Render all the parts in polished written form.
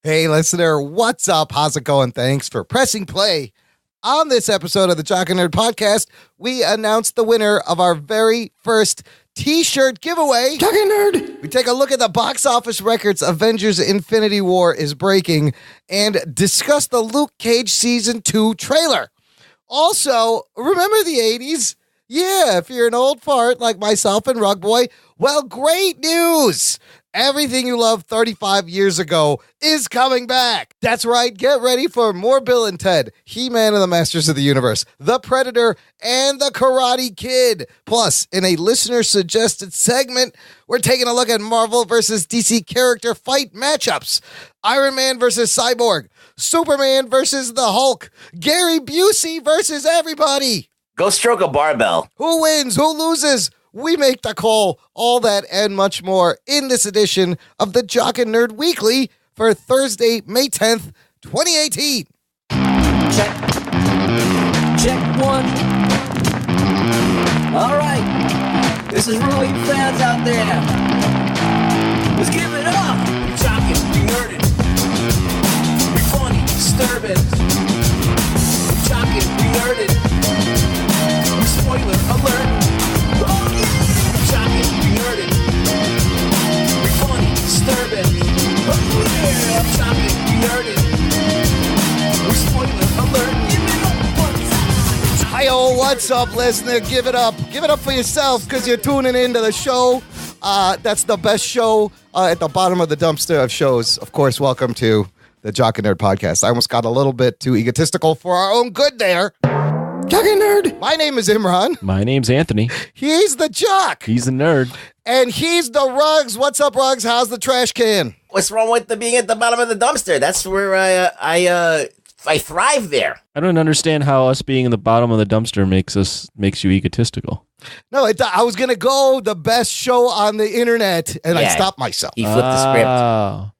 Hey, listener, what's up? How's it going? Thanks for pressing play. On this episode of the Jock and Nerd Podcast, we announced the winner of our very first T-shirt giveaway. Jock and Nerd! We take a look at the box office records Avengers Infinity War is breaking and discuss the Luke Cage Season 2 trailer. Also, remember the 80s? Yeah, if you're an old fart like myself and Rug Boy, well, great news! Everything you loved 35 years ago is coming back. That's right. Get ready for more Bill and Ted, He-Man and the Masters of the Universe, The Predator, and The Karate Kid. Plus, in a listener-suggested segment, we're taking a look at Marvel versus DC character fight matchups. Iron Man versus Cyborg, Superman versus the Hulk, Gary Busey versus everybody. Go stroke a barbell. Who wins? Who loses? We make the call, all that and much more in this edition of the Jock and Nerd Weekly for Thursday, May 10th, 2018. Check. Check one. All right. This is really fans out there. Let's give it up. We're jocking, we nerding. We're funny, disturbing. We're jocking, we nerding. We're spoiler alert. Oh yeah! Jocking, we nerding. We're funny, disturbing. Oh yeah! Jocking, we nerding. We're spoiler alert. Give it up one time. Hi-yo, what's up, listener? Give it up. Give it up for yourself because you're tuning into the show. That's the best show at the bottom of the dumpster of shows. Of course, welcome to the Jock and Nerd Podcast. I almost got a little bit too egotistical for our own good there. Jock and Nerd. My name is Imran. My name's Anthony. He's the Jock. He's the nerd. And he's the Rugs. What's up, Rugs? How's the trash can? What's wrong with being at the bottom of the dumpster? That's where I thrive there. I don't understand how us being in the bottom of the dumpster makes you egotistical. No, I was going to go the best show on the internet, and I stopped myself. He flipped the script.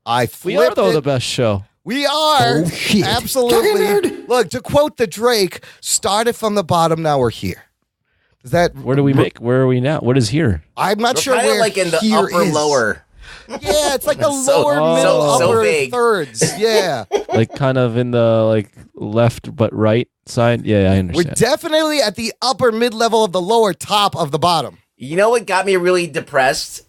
I flipped We are, though, it. The best show. We are. Oh, shit. Absolutely. Look, to quote the Drake, started from the bottom, now we're here. Is that Where are we now? What is here? I'm not We're sure kind where of like in the here upper is. lower. Yeah, it's like the So- lower, oh. middle, so upper vague. thirds. Yeah. Like kind of in the like left but right side? Yeah, I We're understand. definitely at the upper mid-level of the lower top of the bottom. You know what got me really depressed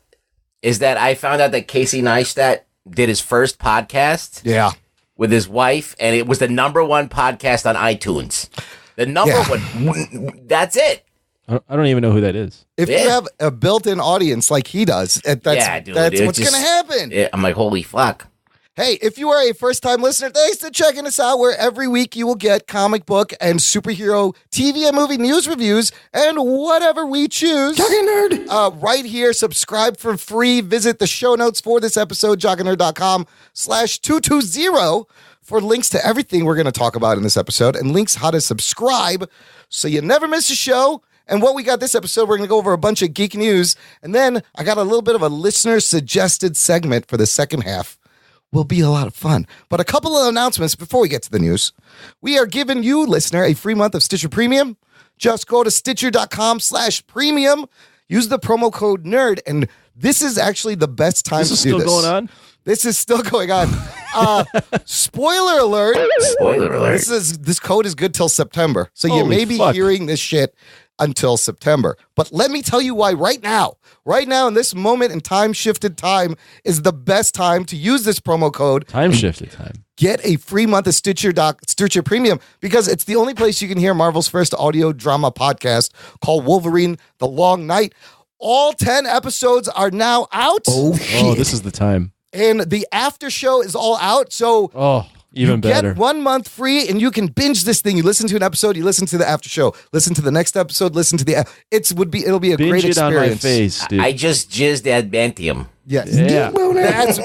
is that I found out that Casey Neistat did his first podcast Yeah. with his wife, and it was the #1 podcast on iTunes. The number one. That's it. I don't even know who that is. If Yeah. you have a built-in audience like he does, that's Dude, what's it going to just- happen. I'm like, holy fuck. Hey, if you are a first-time listener, thanks for checking us out, where every week you will get comic book and superhero TV and movie news reviews and whatever we choose. Jock and Nerd. Right here, subscribe for free. Visit the show notes for this episode, jockandnerd.com/220 for links to everything we're going to talk about in this episode and links how to subscribe so you never miss a show. And what we got this episode, we're going to go over a bunch of geek news. And then I got a little bit of a listener-suggested segment for the second half. Will be a lot of fun. But a couple of announcements before we get to the news. We are giving you, listener, a free month of Stitcher Premium. Just go to Stitcher.com/premium. Use the promo code NERD. And this is actually the best time This is to do still this. going on? This is still going on. Spoiler alert. Spoiler alert. This code is good till September. So you Holy may be fuck. hearing this shit until September. But let me tell you why right now in this moment in time-shifted time is the best time to use this promo code. Time shifted time. Get a free month of Stitcher Premium because it's the only place you can hear Marvel's first audio drama podcast called Wolverine: The Long Night. All 10 episodes are now out. Oh, shit. Oh, this is the time. And the after show is all out. So Oh, even you better. get 1 month free and you can binge this thing. You listen to an episode, you listen to the after show, listen to the next episode, listen to the it'll be a Binge great it on my experience. face, dude. I just jizzed adamantium. Yes. Yeah.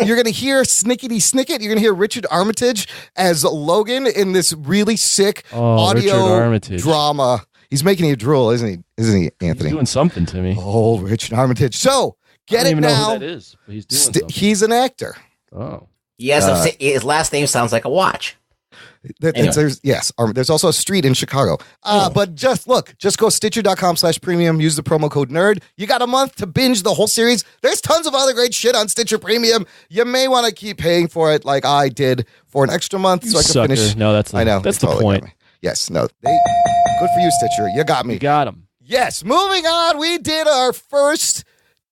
You're gonna hear Snickety Snicket. You're gonna hear Richard Armitage as Logan in this really sick Richard audio Armitage. drama. He's making you drool, isn't he? Isn't he, Anthony? He's doing something to me. Oh, Richard Armitage. So I get don't it even now. know who that is, but he's doing something. He's an actor. Oh. Yes, his last name sounds like a watch. Anyway. There's also a street in Chicago. But just go Stitcher.com/premium. Use the promo code NERD. You got a month to binge the whole series. There's tons of other great shit on Stitcher Premium. You may want to keep paying for it like I did for an extra month so I can finish. No, I know. That's the point. Yes, no. Good for you, Stitcher. You got me. You got him. Yes, moving on. We did our first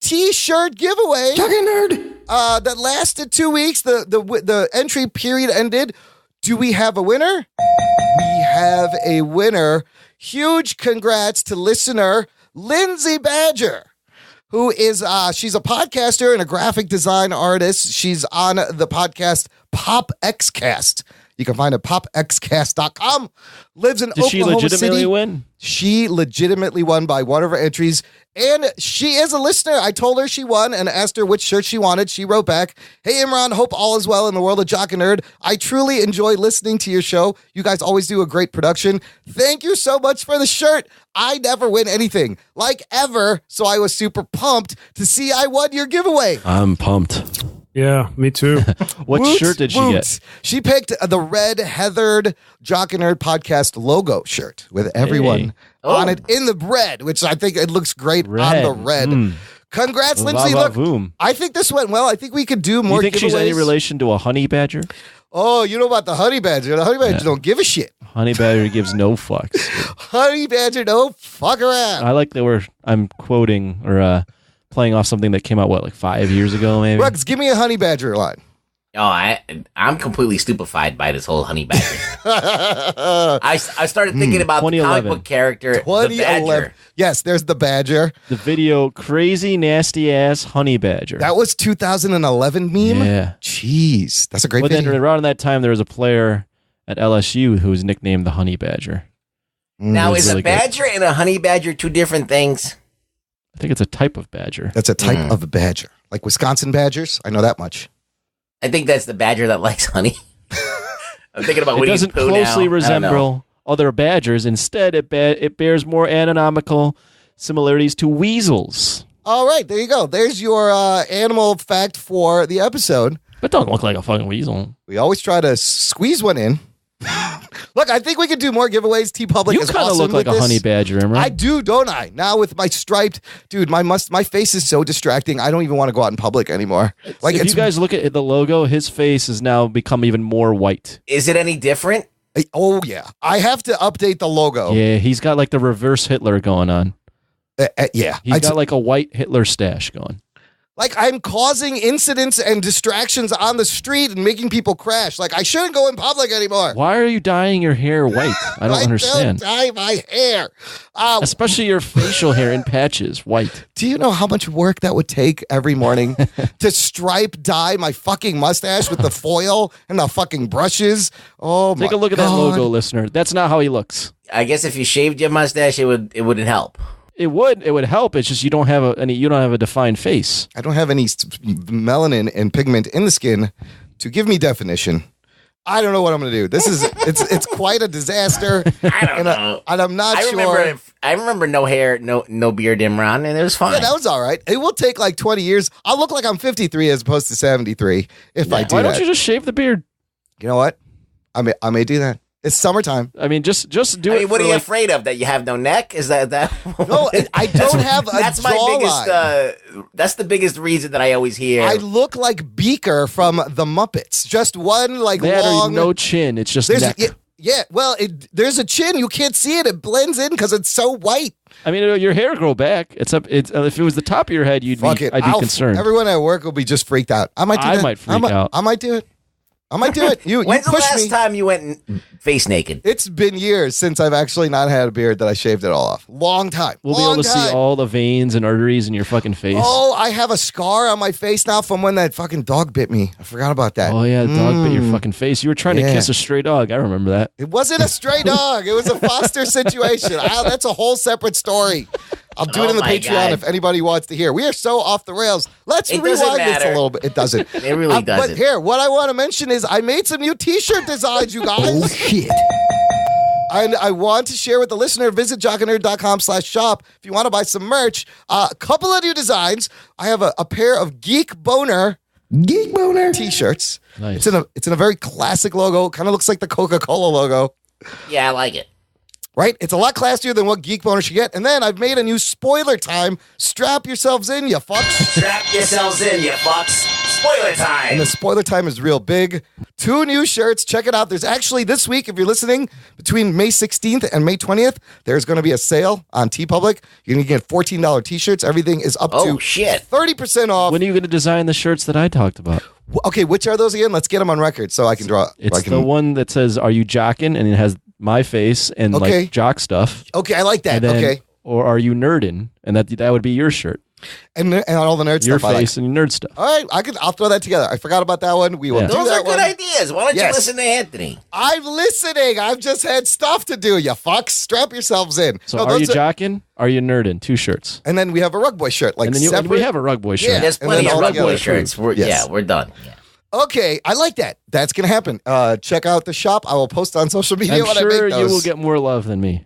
T-shirt giveaway. Talking nerd. That lasted 2 weeks. The entry period ended. Do we have a winner? We have a winner. Huge congrats to listener Lindsay Badger, who is she's a podcaster and a graphic design artist. She's on the podcast Pop Xcast. You can find it at popxcast.com. Lives in Oklahoma City. Did she legitimately win? She legitimately won by one of her entries. And she is a listener. I told her she won and asked her which shirt she wanted. She wrote back, "Hey, Imran, hope all is well in the world of Jock and Nerd. I truly enjoy listening to your show. You guys always do a great production. Thank you so much for the shirt. I never win anything, like ever, so I was super pumped to see I won your giveaway." I'm pumped. Yeah, me too. What shirt did she get? She picked the red heathered Jock and Nerd podcast logo shirt with everyone on it in the red, which I think it looks great on the red. Congrats, Lindsay. Look, I think this went well. I think we could do more giveaways. You think she's any relation to a honey badger? Oh, you know about the honey badger. The honey badger don't give a shit. Honey badger gives no fucks. Honey badger don't fuck around. I like that I'm quoting or playing off something that came out, like 5 years ago, maybe? Rugs, give me a honey badger line. Oh, I'm completely stupefied by this whole honey badger. I started thinking about the comic book character, the badger. Yes, there's the badger. The video, crazy, nasty ass honey badger. That was 2011 meme? Yeah. Jeez, that's a great video. Then around that time, there was a player at LSU who was nicknamed the honey badger. Now, is a badger and a honey badger two different things? I think it's a type of badger. That's a type of badger. Like Wisconsin badgers. I know that much. I think that's the badger that likes honey. I'm thinking about it doesn't closely resemble other badgers. Instead, it bears more anatomical similarities to weasels. All right, there you go. There's your animal fact for the episode. It doesn't look like a fucking weasel. We always try to squeeze one in. Look, I think we could do more giveaways. T-Public is awesome. You kind of look like a honey badger, Imran. I do, don't I? Now with my striped, dude, my face is so distracting. I don't even want to go out in public anymore. Like, if you guys look at the logo, his face has now become even more white. Is it any different? Oh yeah, I have to update the logo. Yeah, he's got like the reverse Hitler going on. Yeah, he's got like a white Hitler stash going. Like, I'm causing incidents and distractions on the street and making people crash. Like, I shouldn't go in public anymore. Why are you dyeing your hair white? I don't understand. I don't dye my hair. Especially your facial hair in patches, white. Do you know how much work that would take every morning to stripe dye my fucking mustache with the foil and the fucking brushes? Oh, Take a look at that logo, listener. That's not how he looks. I guess if you shaved your mustache, it wouldn't help. It would help. It's just you don't have a defined face. I don't have any melanin and pigment in the skin to give me definition. I don't know what I'm going to do. This is it's quite a disaster. I don't know. And I'm not sure. I remember no hair, no beard, Imran, and it was fine. Yeah, that was all right. It will take like 20 years. I'll look like I'm 53 as opposed to 73 if I do that. Why don't you just shave the beard? You know what? I may do that. It's summertime. I mean, just do it. What are you afraid of? That you have no neck? Is that? No, I don't have a That's my biggest. That's the biggest reason that I always hear. I look like Beaker from the Muppets. Just one long. No chin. It's just neck. Yeah. Well, there's a chin. You can't see it. It blends in because it's so white. I mean, your hair grow back. If it was the top of your head, I'd be concerned. Everyone at work will be just freaked out. I might freak out. I might do it. I might do it. When's the last time you went face naked? It's been years since I've actually not had a beard that I shaved it all off. Long time. We'll be able to see all the veins and arteries in your fucking face. Oh, I have a scar on my face now from when that fucking dog bit me. I forgot about that. Oh, yeah, the dog bit your fucking face. You were trying to kiss a stray dog. I remember that. It wasn't a stray dog. It was a foster situation. That's a whole separate story. I'll do it in the Patreon if anybody wants to hear. We are so off the rails. Let's rewind this a little bit. It doesn't. It really doesn't. But here, what I want to mention is I made some new T-shirt designs, you guys. Oh, shit. And I want to share with the listener, visit jockandnerd.com/shop if you want to buy some merch. A couple of new designs. I have a pair of Geek Boner Geek Boner T-shirts. Nice. It's in a very classic logo. Kind of looks like the Coca-Cola logo. Yeah, I like it. Right? It's a lot classier than what Geek Boner should get. And then I've made a new spoiler time. Strap yourselves in, you fucks. Strap yourselves in, you fucks. Spoiler time. And the spoiler time is real big. 2 new shirts. Check it out. There's actually this week, if you're listening, between May 16th and May 20th, there's going to be a sale on TeePublic. You're going to get $14 T-shirts. Everything is up to 30% off. When are you going to design the shirts that I talked about? Okay, which are those again? Let's get them on record so I can draw. It's the one that says, "Are you jocking?" and it has my face and like jock stuff. Okay, I like that. Then, okay. Or "Are you nerdin?" and that would be your shirt. And all the nerd your stuff. Your face and your nerd stuff. All right, I'll throw that together. I forgot about that one. We will do Those that are good ideas. Why don't you listen to Anthony? I'm listening. I've just had stuff to do, you fucks. Strap yourselves in. So are you jocking? Are you nerdin? 2 shirts. And then we have a Rug Boy shirt. And then we have a Rug Boy shirt. Yeah, there's plenty of Rug Boy shirts. We're done. Yeah. Okay, I like that. That's going to happen. Check out the shop. I will post on social media when I make those. You will get more love than me.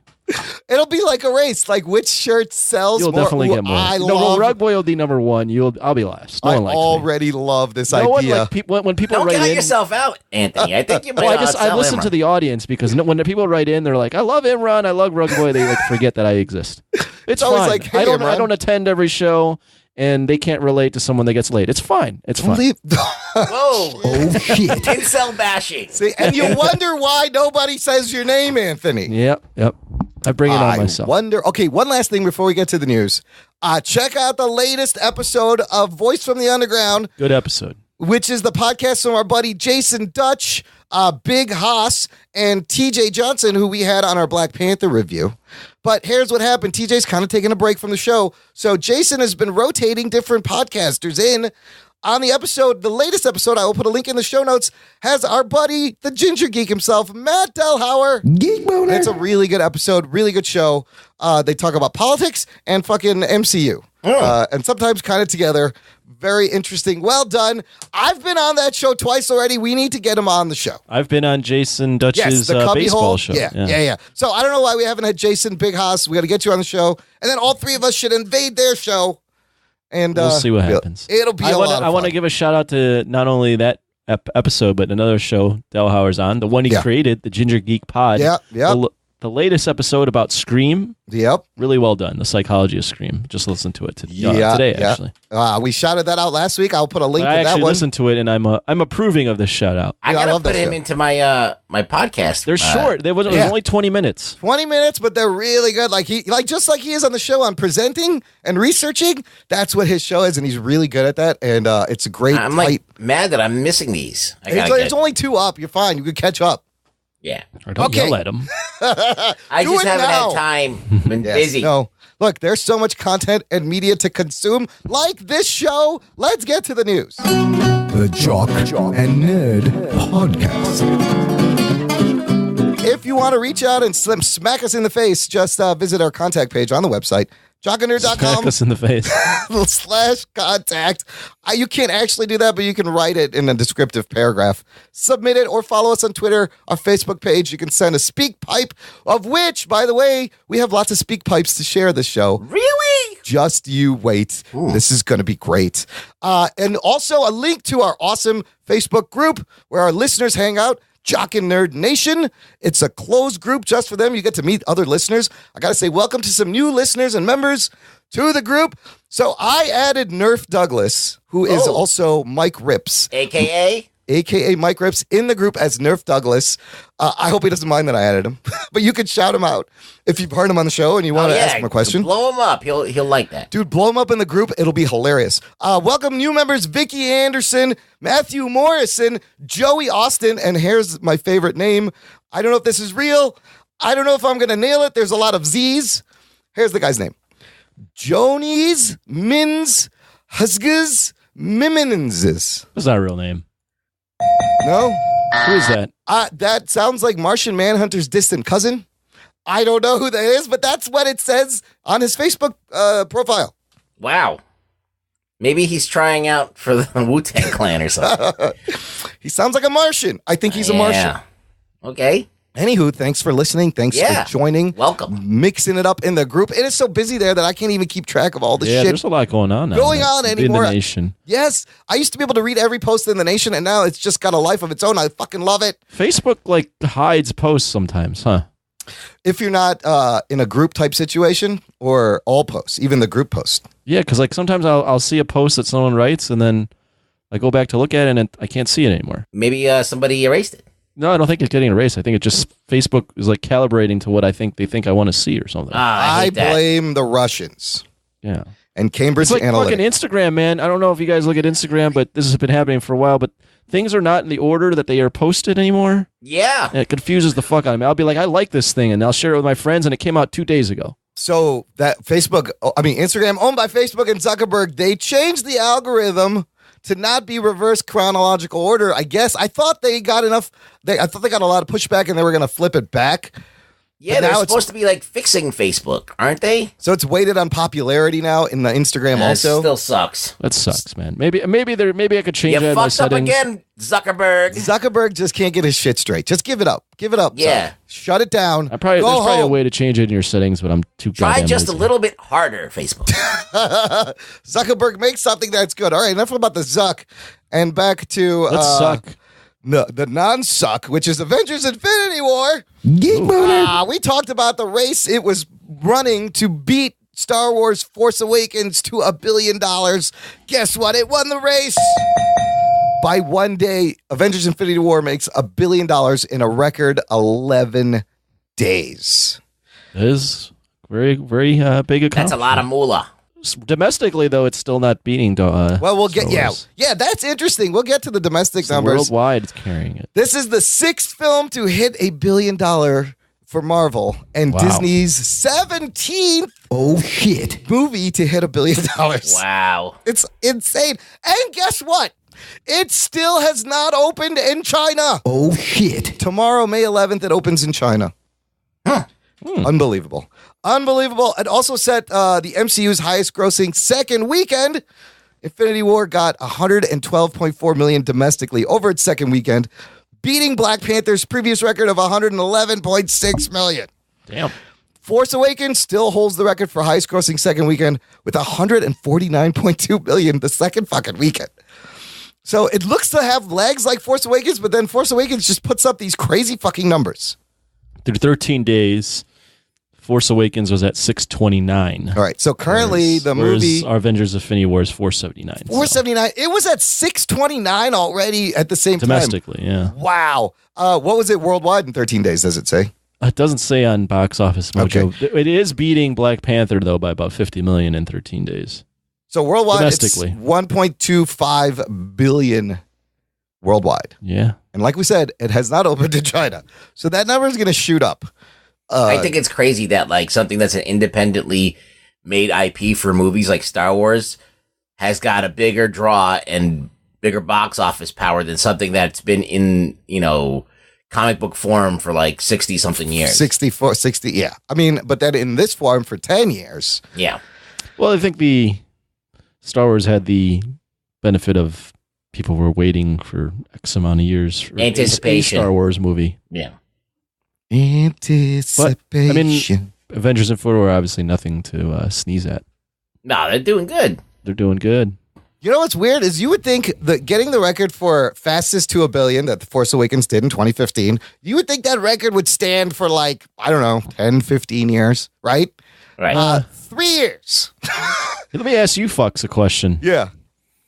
It'll be like a race. Like which shirt sells more. You'll definitely get more. Rug Boy will be number 1. I'll be last. No one likes already love this idea. When people don't write in, yourself out, Anthony. I think you might. I listen to the audience because when the people write in, they're like, "I love Imran. I love Rug Boy." They like forget that I exist. It's always fine. like, hey, I don't attend every show. And they can't relate to someone that gets late. It's fine. It's fine. Whoa. Oh, shit. Incel bashing. See, and you wonder why nobody says your name, Anthony. Yep. I bring it on myself. Okay, one last thing before we get to the news. Check out the latest episode of Voice from the Underground. Good episode. Which is the podcast from our buddy Jason Dutch, Big Haas, and TJ Johnson, who we had on our Black Panther review. But here's what happened. TJ's kind of taking a break from the show. So Jason has been rotating different podcasters in. On the episode, the latest episode, I will put a link in the show notes, has our buddy, the Ginger Geek himself, Matt Delhauer. Geek Boner. It's a really good episode, really good show. They talk about politics and fucking MCU. And sometimes kind of together. Very interesting. Well done. I've been on that show twice already. We need to get him on the show. I've been on Jason Dutch's baseball show. Yeah. So I don't know why we haven't had Jason Big Haas. We got to get you on the show. And then all 3 of us should invade their show. And we'll see what happens. It'll be a lot of fun. I want to give a shout out to not only that episode, but another show Delhauer's on, the one he created, the Ginger Geek Pod. Yeah. The latest episode about Scream. Yep. Really well done. The psychology of Scream. Just listen to it today, actually. We shouted that out last week. I'll put a link to that one. I actually listened to it, and I'm approving of this shout out. I gotta put him into my my podcast. They're short. It was only 20 minutes. 20 minutes, but they're really good. Just like he is on the show on presenting and researching. That's what his show is, and he's really good at that. And it's a great. I'm mad that I'm missing these. There's only 2 up. You're fine. You can catch up. Yeah. Or don't yell at him. I just haven't had time. Been busy. No. Look, there's so much content and media to consume, like this show. Let's get to the news. The Jock and Nerd Podcast. If you want to reach out and smack us in the face, just visit our contact page on the website. jockandnerd.com. Smack us in the face. /contact. You can't actually do that, but you can write it in a descriptive paragraph. Submit it or follow us on Twitter, our Facebook page. You can send a speak pipe, of which, by the way, we have lots of speak pipes to share this show. Really? Just you wait. Ooh. This is going to be great. And also a link to our awesome Facebook group where our listeners hang out. Jock and Nerd Nation. It's a closed group just for them. You get to meet other listeners. I got to say welcome to some new listeners and members to the group. So I added Nerf Douglas, who is also Mike Rips. AKA Mike Rips, in the group as Nerf Douglas. I hope he doesn't mind that I added him. But you can shout him out if you've heard him on the show and you want to ask him a question. Blow him up. He'll like that. Dude, blow him up in the group. It'll be hilarious. Welcome new members, Vicky Anderson, Matthew Morrison, Joey Austin, and here's my favorite name. I don't know if this is real. I don't know if I'm going to nail it. There's a lot of Z's. Here's the guy's name. Jonies Mins Husgaz Miminensis. That's not a real name. No? Who is that? That sounds like Martian Manhunter's distant cousin. I don't know who that is, but that's what it says on his Facebook profile. Wow. Maybe he's trying out for the Wu-Tang Clan or something. He sounds like a Martian. I think he's a Martian. Okay. Anywho, thanks for listening. Thanks for joining. Welcome. Mixing it up in the group. It is so busy there that I can't even keep track of all the shit. There's a lot going on now. Anymore. In the nation. Yes. I used to be able to read every post in the nation, and now it's just got a life of its own. I fucking love it. Facebook, hides posts sometimes, huh? If you're not in a group type situation or all posts, even the group post. Yeah, because sometimes I'll see a post that someone writes, and then I go back to look at it, and I can't see it anymore. Maybe somebody erased it. No, I don't think it's getting erased. I think it just Facebook is calibrating to what they think I want to see or something. I blame the Russians. Yeah. And Cambridge It's Analytica. Fucking Instagram, man. I don't know if you guys look at Instagram, but this has been happening for a while, but things are not in the order that they are posted anymore. Yeah. And it confuses the fuck out of me. I'll be like, I like this thing, and I'll share it with my friends, and it came out 2 days ago. So that Instagram owned by Facebook and Zuckerberg, they changed the algorithm to not be reverse chronological order. I guess I thought they got enough. I thought they got a lot of pushback and they were going to flip it back. Yeah, they're supposed to be fixing Facebook, aren't they? So it's weighted on popularity now in the Instagram also. It still sucks. That sucks, man. Maybe I could change that in my fucked up settings. again, Zuckerberg. Zuckerberg just can't get his shit straight. Just give it up. Give it up. Yeah. Son. Shut it down. There's probably a way to change it in your settings, but I'm too Try just lazy. a little bit harder, Facebook. Zuckerberg makes something that's good. All right, enough about the Zuck. And back to Let's suck. No, the non-suck, which is Avengers Infinity War. Geek Boner. We talked about the race it was running to beat Star Wars Force Awakens to $1 billion. Guess what? It won the race. By one day, Avengers Infinity War makes $1 billion in a record 11 days. It is very, very big accomplishment. That's a lot of moolah. Domestically, though, it's still not beating. Well, we'll get that's interesting. We'll get to the domestic numbers. Worldwide, it's carrying it. This is the sixth film to hit $1 billion for Marvel, and Disney's 17th movie to hit $1 billion. Wow, it's insane. And guess what? It still has not opened in China. Oh shit! Tomorrow, May 11th, it opens in China. Unbelievable. It also set the MCU's highest grossing second weekend. Infinity War got $112.4 million domestically over its second weekend, beating Black Panther's previous record of $111.6 million. Damn. Force Awakens still holds the record for highest grossing second weekend with $149.2 million the second fucking weekend. So it looks to have legs like Force Awakens, but then Force Awakens just puts up these crazy fucking numbers. Through 13 days, Force Awakens was at 629. All right, so currently the movie... our Avengers Infinity War is 479. 479. It was at 629 already at the same Domestically, time. yeah. Wow. What was it worldwide in 13 days, does it say? It doesn't say on Box Office Mojo. Okay. It is beating Black Panther, though, by about 50 million in 13 days. So worldwide, it's 1.25 billion worldwide. Yeah. And like we said, it has not opened in China. So that number is going to shoot up. I think it's crazy that something that's an independently made IP for movies like Star Wars has got a bigger draw and bigger box office power than something that's been in, comic book form for 60 something years. 60, yeah. I mean, but then in this form for 10 years. Yeah. Well, I think the Star Wars had the benefit of people were waiting for X amount of years for anticipation. A Star Wars movie. Yeah. Anticipation. But, Avengers Infinity War are obviously nothing to sneeze at. No, they're doing good. They're doing good. You know what's weird is you would think that getting the record for fastest to $1 billion that The Force Awakens did in 2015, you would think that record would stand for 10, 15 years, right? Right. 3 years. Let me ask you fucks a question. Yeah.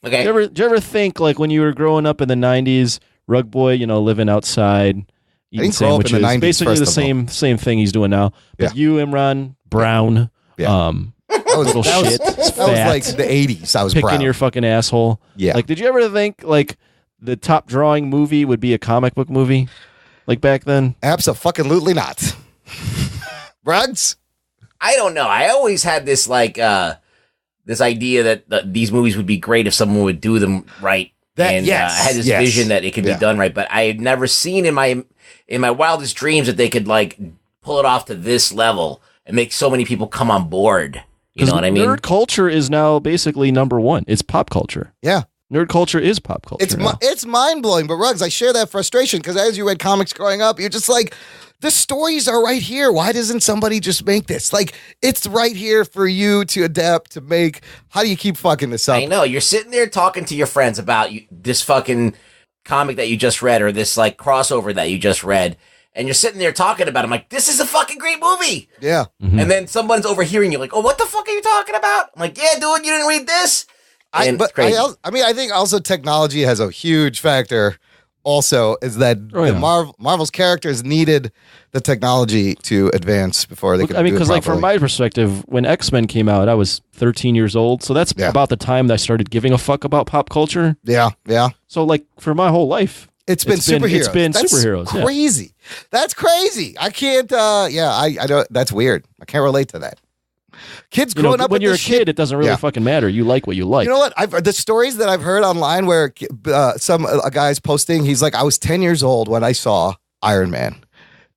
Okay. Did you ever think when you were growing up in the 90s, Rug Boy, living outside, eating sandwiches, in the 90s, basically the same thing he's doing now. But you, Imran Brown, that was little shit. That was like the 80s. I was picking proud. your fucking asshole. Yeah. Did you ever think the top drawing movie would be a comic book movie? Back then? Absolutely not. Rugs? I don't know. I always had this this idea that these movies would be great if someone would do them right. I had this vision that it could be done right, but I had never seen in my wildest dreams that they could pull it off to this level and make so many people come on board. You know what I mean? Nerd culture is now basically number one. It's pop culture. Yeah. Nerd culture is pop culture. It's mind blowing. But Ruggs, I share that frustration because as you read comics growing up, you're just like, the stories are right here. Why doesn't somebody just make this? Like, it's right here for you to adapt, to make. How do you keep fucking this up? I know. You're sitting there talking to your friends about this fucking comic that you just read or this, like, crossover that you just read. And you're sitting there talking about it. I'm like, this is a fucking great movie. Yeah. Mm-hmm. And then someone's overhearing you like, oh, what the fuck are you talking about? I'm like, yeah, dude, you didn't read this? I think also technology has a huge factor. Also, is that Marvel's characters needed the technology to advance before they could. I mean, because like from my perspective, when X-Men came out, I was 13 years old, so that's about the time that I started giving a fuck about pop culture. Yeah. So like for my whole life, it's been superheroes. It's been superheroes. Crazy. Yeah. That's crazy. I can't. I don't. That's weird. I can't relate to that. Kids growing up when you're a kid, it doesn't really fucking matter. You like what you like. You know what? The stories that I've heard online where a guy's posting, he's like, I was 10 years old when I saw Iron Man.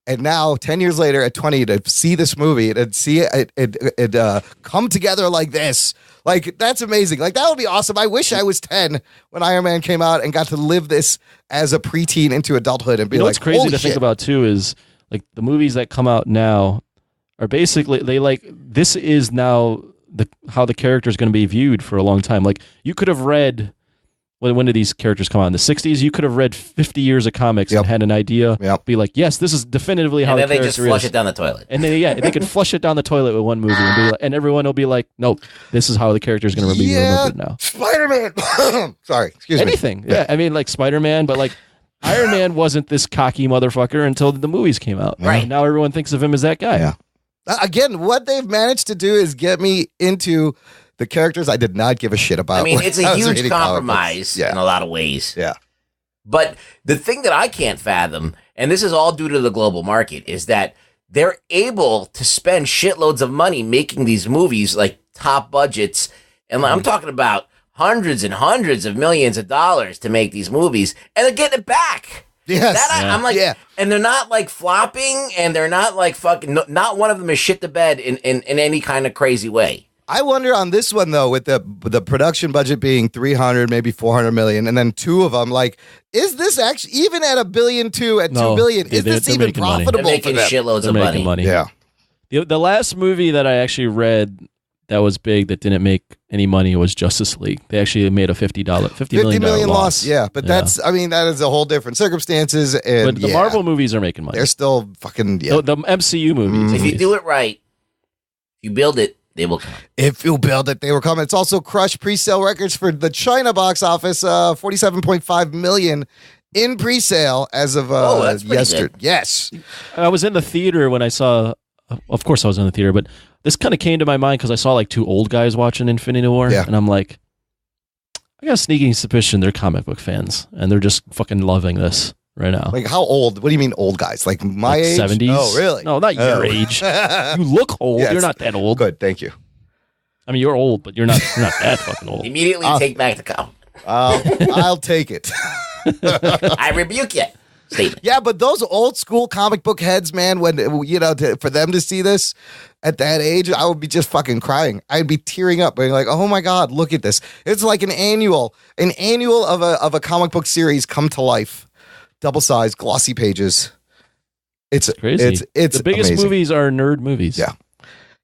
And now 10 years later at 20 to see this movie and see it come together like this. Like, that's amazing. Like, that would be awesome. I wish I was 10 when Iron Man came out and got to live this as a preteen into adulthood and be like, what's crazy to think about too is like the movies that come out now are basically this is now how the character is going to be viewed for a long time. Like you could have read when did these characters come out in the 60s? You could have read 50 years of comics and had an idea. Be like, yes, this is definitively how. And then they just flush it down the toilet. And then they could flush it down the toilet with one movie and everyone will be like, nope, this is how the character is going to be remembered now. Spider-Man. Sorry, excuse me. Anything. Yeah, I mean like Spider-Man, but like. Iron Man wasn't this cocky motherfucker until the movies came out. Right. Now everyone thinks of him as that guy. Yeah. Again, what they've managed to do is get me into the characters I did not give a shit about. I mean, it's a huge compromise in a lot of ways. Yeah. But the thing that I can't fathom, and this is all due to the global market, is that they're able to spend shitloads of money making these movies like top budgets. And I'm talking about hundreds and hundreds of millions of dollars to make these movies, and they're getting it back. Yes. I'm like, and they're not like flopping, and they're not like fucking, not one of them is shit the bed in any kind of crazy way. I wonder on this one though, with the production budget being 300, maybe 400 million, and then two of them, like, is this actually even at $1 billion, at $2 billion? Is this even profitable? They're making shitloads of money. Yeah. The last movie that I actually read that was big that didn't make any money was Justice League. They actually made a $50 million loss. Yeah, but that is a whole different circumstances. And but the Marvel movies are making money. They're still fucking the MCU movies. If you do it right, you build it, they will come. If you build it, they will come. It's also crushed pre-sale records for the China box office. 47.5 million in pre-sale as of yesterday. Good. Yes, I was in the theater when I saw. Of course, I was in the theater, but this kind of came to my mind because I saw like two old guys watching Infinity War, and I'm like, I got a sneaking suspicion they're comic book fans, and they're just fucking loving this right now. Like how old? What do you mean old guys? Like my age? 70s? Oh, really? No, not your age. You look old. You're not that old. Good, thank you. I mean, you're old, but you're not that fucking old. Immediately take back the comment. I'll take it. I rebuke you. Statement. Yeah, but those old school comic book heads, man, when for them to see this at that age, I would be just fucking crying. I'd be tearing up, being like, "Oh my god, look at this!" It's like an annual of a comic book series come to life, double sized, glossy pages. It's crazy. It's the biggest amazing. Movies are nerd movies.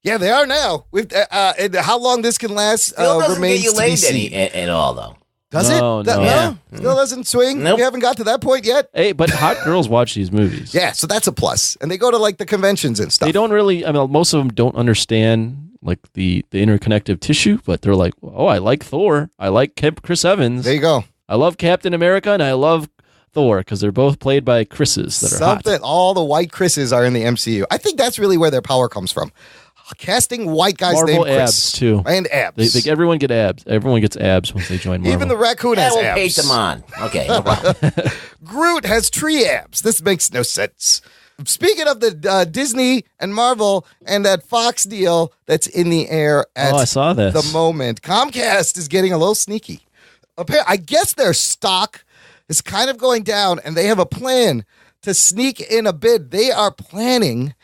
Yeah, they are now. And how long this can last Still doesn't remains get you to be laid seen. at all, though. Does No. it? No? Still doesn't swing? Nope. We haven't got to that point yet? Hey, but hot girls watch these movies. Yeah, so that's a plus. And they go to like the conventions and stuff. They don't really, I mean, most of them don't understand like the interconnective tissue, but they're like, oh, I like Thor. I like Chris Evans. There you go. I love Captain America and I love Thor because they're both played by Chris's that are hot. All the white Chris's are in the MCU. I think that's really where their power comes from. Casting white guys Marvel named Chris. Abs too. And abs. Everyone get abs. Everyone gets abs once they join Marvel. Even the raccoon has we'll abs. paint them on. Okay, no problem. Groot has tree abs. This makes no sense. Speaking of the Disney and Marvel and that Fox deal that's in the air at I saw this. the moment, Comcast is getting a little sneaky. I guess their stock is kind of going down, and they have a plan to sneak in a bid. They are planning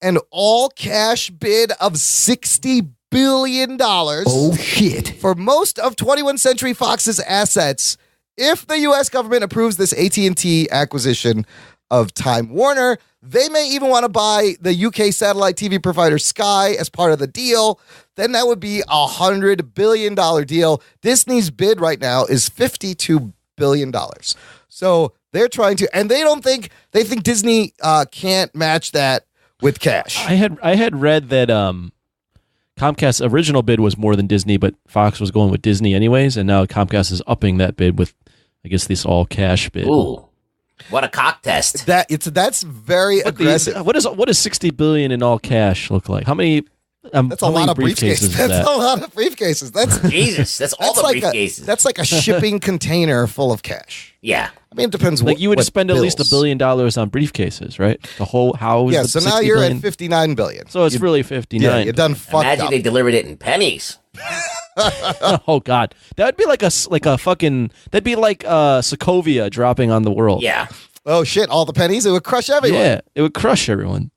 an all-cash bid of $60 billion. Oh, shit. For most of 21st Century Fox's assets if the U.S. government approves this AT&T acquisition of Time Warner. They may even want to buy the UK satellite TV provider Sky as part of the deal. Then that would be a $100 billion deal. Disney's bid right now is $52 billion. So they're trying to, and they think Disney can't match that with cash. I had read that Comcast's original bid was more than Disney, but Fox was going with Disney anyways, and now Comcast is upping that bid with, I guess, this all cash bid. Ooh. What a cock test! That's very aggressive. What does $60 billion in all cash look like? How many? That's a lot of briefcases. That's a lot of briefcases. That's Jesus. That's all the briefcases. That's like a shipping container full of cash. Yeah. I mean, it depends. Like you would spend at least $1 billion on briefcases, right? The whole house. Yeah. So now you're at $59 billion. So it's really 59. Yeah, you're done. Imagine they delivered it in pennies. Oh God, that would be like a fucking. That'd be like Sokovia dropping on the world. Yeah. Oh shit! All the pennies. It would crush everyone. Yeah, it would crush everyone.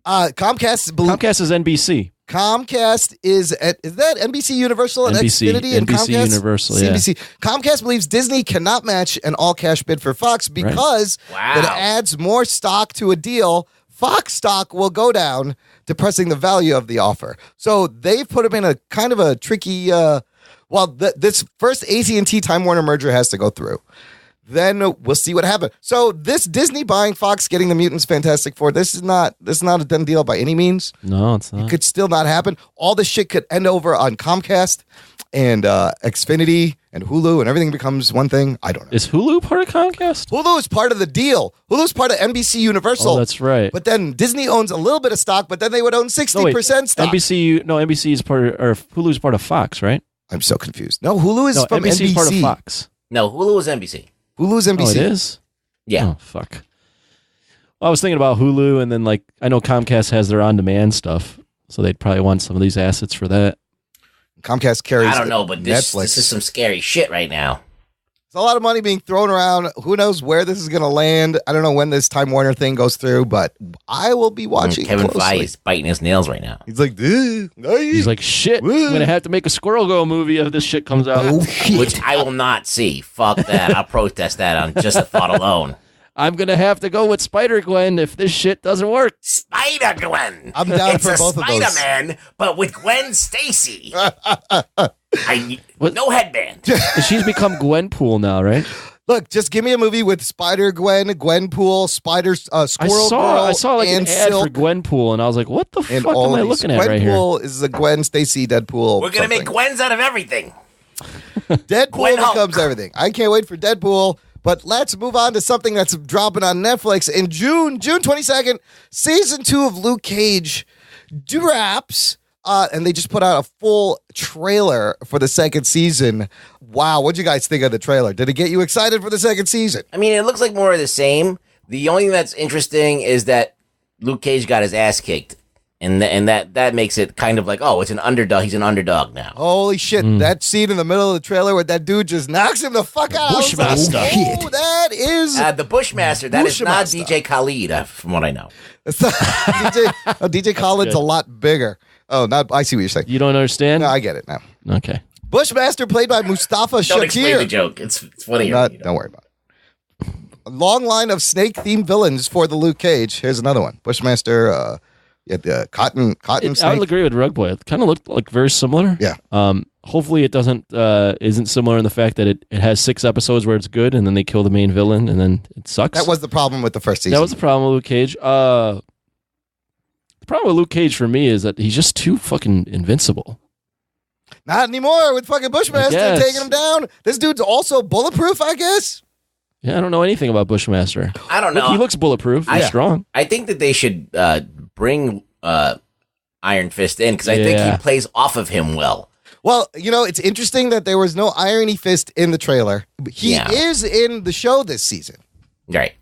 Comcast is NBC. Comcast is that NBC Universal and NBC, Xfinity and NBC Comcast? Universal, yeah. CBC. Comcast believes Disney cannot match an all-cash bid for Fox because it adds more stock to a deal. Fox stock will go down, depressing the value of the offer. So they've put them in a kind of a tricky. This first AT&T Time Warner merger has to go through. Then we'll see what happens. So this Disney buying Fox, getting the Mutants Fantastic Four, this is not a done deal by any means. No, it's not. It could still not happen. All this shit could end over on Comcast and Xfinity and Hulu, and everything becomes one thing. I don't know. Is Hulu part of Comcast? Hulu is part of the deal. Hulu is part of NBC Universal. Oh, that's right. But then Disney owns a little bit of stock, but then they would own 60% stock. NBC is part of, or Hulu is part of Fox, right? I'm so confused. No, Hulu is from NBC. Is part of Fox. No, Hulu is NBC. Hulu's NBC. Oh, it is? Yeah. Oh, fuck. Well, I was thinking about Hulu, and then I know Comcast has their on-demand stuff, so they'd probably want some of these assets for that. Comcast carries. I don't know, but this is some scary shit right now. There's a lot of money being thrown around. Who knows where this is going to land? I don't know when this Time Warner thing goes through, but I will be watching. Kevin closely. Feige is biting his nails right now. He's like, he's like, shit. I'm going to have to make a Squirrel Girl movie if this shit comes out. Oh, shit. Which I will not see. Fuck that. I'll protest that on just the thought alone. I'm going to have to go with Spider-Gwen if this shit doesn't work. Spider-Gwen. I'm down it's for both of those. It's a Spider-Man, but with Gwen Stacy. No headband. She's become Gwenpool now, right? Look, just give me a movie with Spider-Gwen, Gwenpool, Squirrel Girl, I saw like and an ad Silk, for Gwenpool, and I was like, what the fuck all am I of these. looking at right here? Gwenpool is a Gwen Stacy Deadpool. We're going to make Gwens out of everything. Deadpool Gwen becomes Hulk. everything. I can't wait for Deadpool. But let's move on to something that's dropping on Netflix in June 22nd. Season 2 of Luke Cage drops. And they just put out a full trailer for the second season. Wow, what'd you guys think of the trailer? Did it get you excited for the second season? I mean, it looks like more of the same. The only thing that's interesting is that Luke Cage got his ass kicked. And that makes it kind of like, oh, it's an underdog. He's an underdog now. Holy shit. That scene in the middle of the trailer where that dude just knocks him the fuck out. Bushmaster. Oh, that is... The Bushmaster. That is not Bushmaster. DJ Khaled, from what I know. It's not, DJ Khaled's a lot bigger. Oh, I see what you're saying. You don't understand? No, I get it now. Okay. Bushmaster played by Mustafa Don't explain the Shakir. joke. It's funny. Don't worry about it. A long line of snake-themed villains for the Luke Cage. Here's another one. Bushmaster, Cotton I Snake. would agree with Rug Boy. It kind of looked like very similar. Yeah. Hopefully it isn't similar in the fact that it has 6 episodes where it's good and then they kill the main villain and then it sucks. That was the problem with the first season. That was the problem with Luke Cage. The problem with Luke Cage for me is that he's just too fucking invincible. Not anymore with fucking Bushmaster Yes. taking him down. This dude's also bulletproof, I guess. Yeah, I don't know anything about Bushmaster. I don't know. He looks bulletproof. He's strong. I think that they should bring Iron Fist in because I think he plays off of him well. Well, it's interesting that there was no Irony Fist in the trailer. He is in the show this season. Right.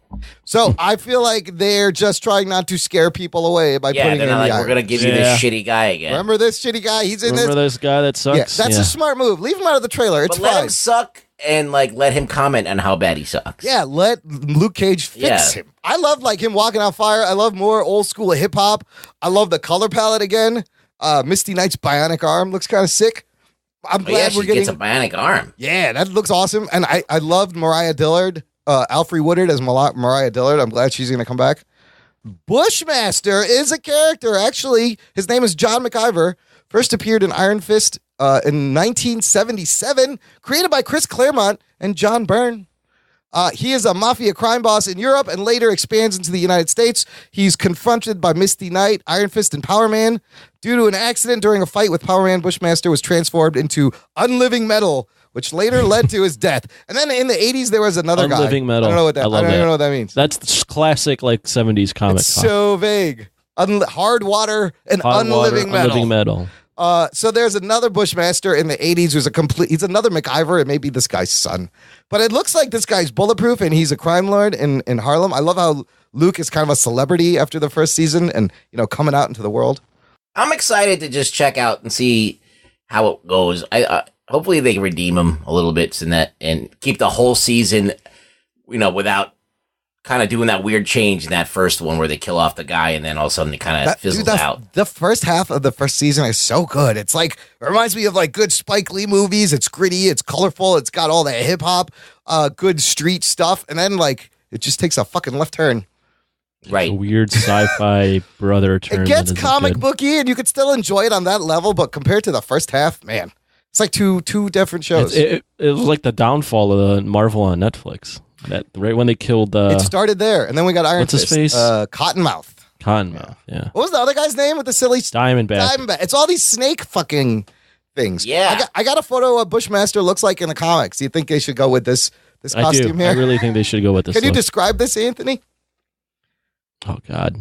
So I feel like they're just trying not to scare people away by putting in they're the not like, Iron we're going to give you this shitty guy again. Remember this shitty guy? He's in Remember this guy that sucks? Yeah, that's a smart move. Leave him out of the trailer. It's but let fine. him suck and let him comment on how bad he sucks. Yeah, let Luke Cage fix him. I love him walking on fire. I love more old school hip hop. I love the color palette again. Misty Knight's bionic arm looks kind of sick. I'm glad we're getting gets a bionic arm. Yeah, that looks awesome. And I loved Mariah Dillard, Alfre Woodard as Mariah Dillard. I'm glad she's going to come back. Bushmaster is a character. Actually, his name is John McIver. First appeared in Iron Fist in 1977, created by Chris Claremont and John Byrne. He is a mafia crime boss in Europe and later expands into the United States. He's confronted by Misty Knight, Iron Fist, and Power Man. Due to an accident during a fight with Power Man, Bushmaster was transformed into unliving metal, which later led to his death. And then in the 80s, there was another guy. Unliving metal. I don't know what that. I don't even know what that means. That's classic, like 70s comic. It's so vague. Hard water and unliving metal. Unliving metal. So there's another Bushmaster in the 80s who's he's another MacIver. It may be this guy's son. But it looks like this guy's bulletproof and he's a crime lord in Harlem. I love how Luke is kind of a celebrity after the first season and, coming out into the world. I'm excited to just check out and see how it goes. Hopefully they can redeem him a little bit and keep the whole season, without kind of doing that weird change in that first one where they kill off the guy and then all of a sudden it kind of fizzles out. The first half of the first season is so good. It's like, it reminds me of like good Spike Lee movies. It's gritty, it's colorful, it's got all that hip hop, good street stuff. And then like, it just takes a fucking left turn. Right. A weird sci-fi brother turn. It gets comic booky and you could still enjoy it on that level. But compared to the first half, man, it's like two different shows. It was like the downfall of the Marvel on Netflix. That right when they killed it started there, and then we got Iron Fist. What's his face? Cottonmouth. Yeah. What was the other guy's name with the silly Diamondback? It's all these snake fucking things. Yeah. I got a photo of what Bushmaster looks like in the comics. Do you think they should go with this costume here? I really think they should go with this. Can you describe this, Anthony? Oh God,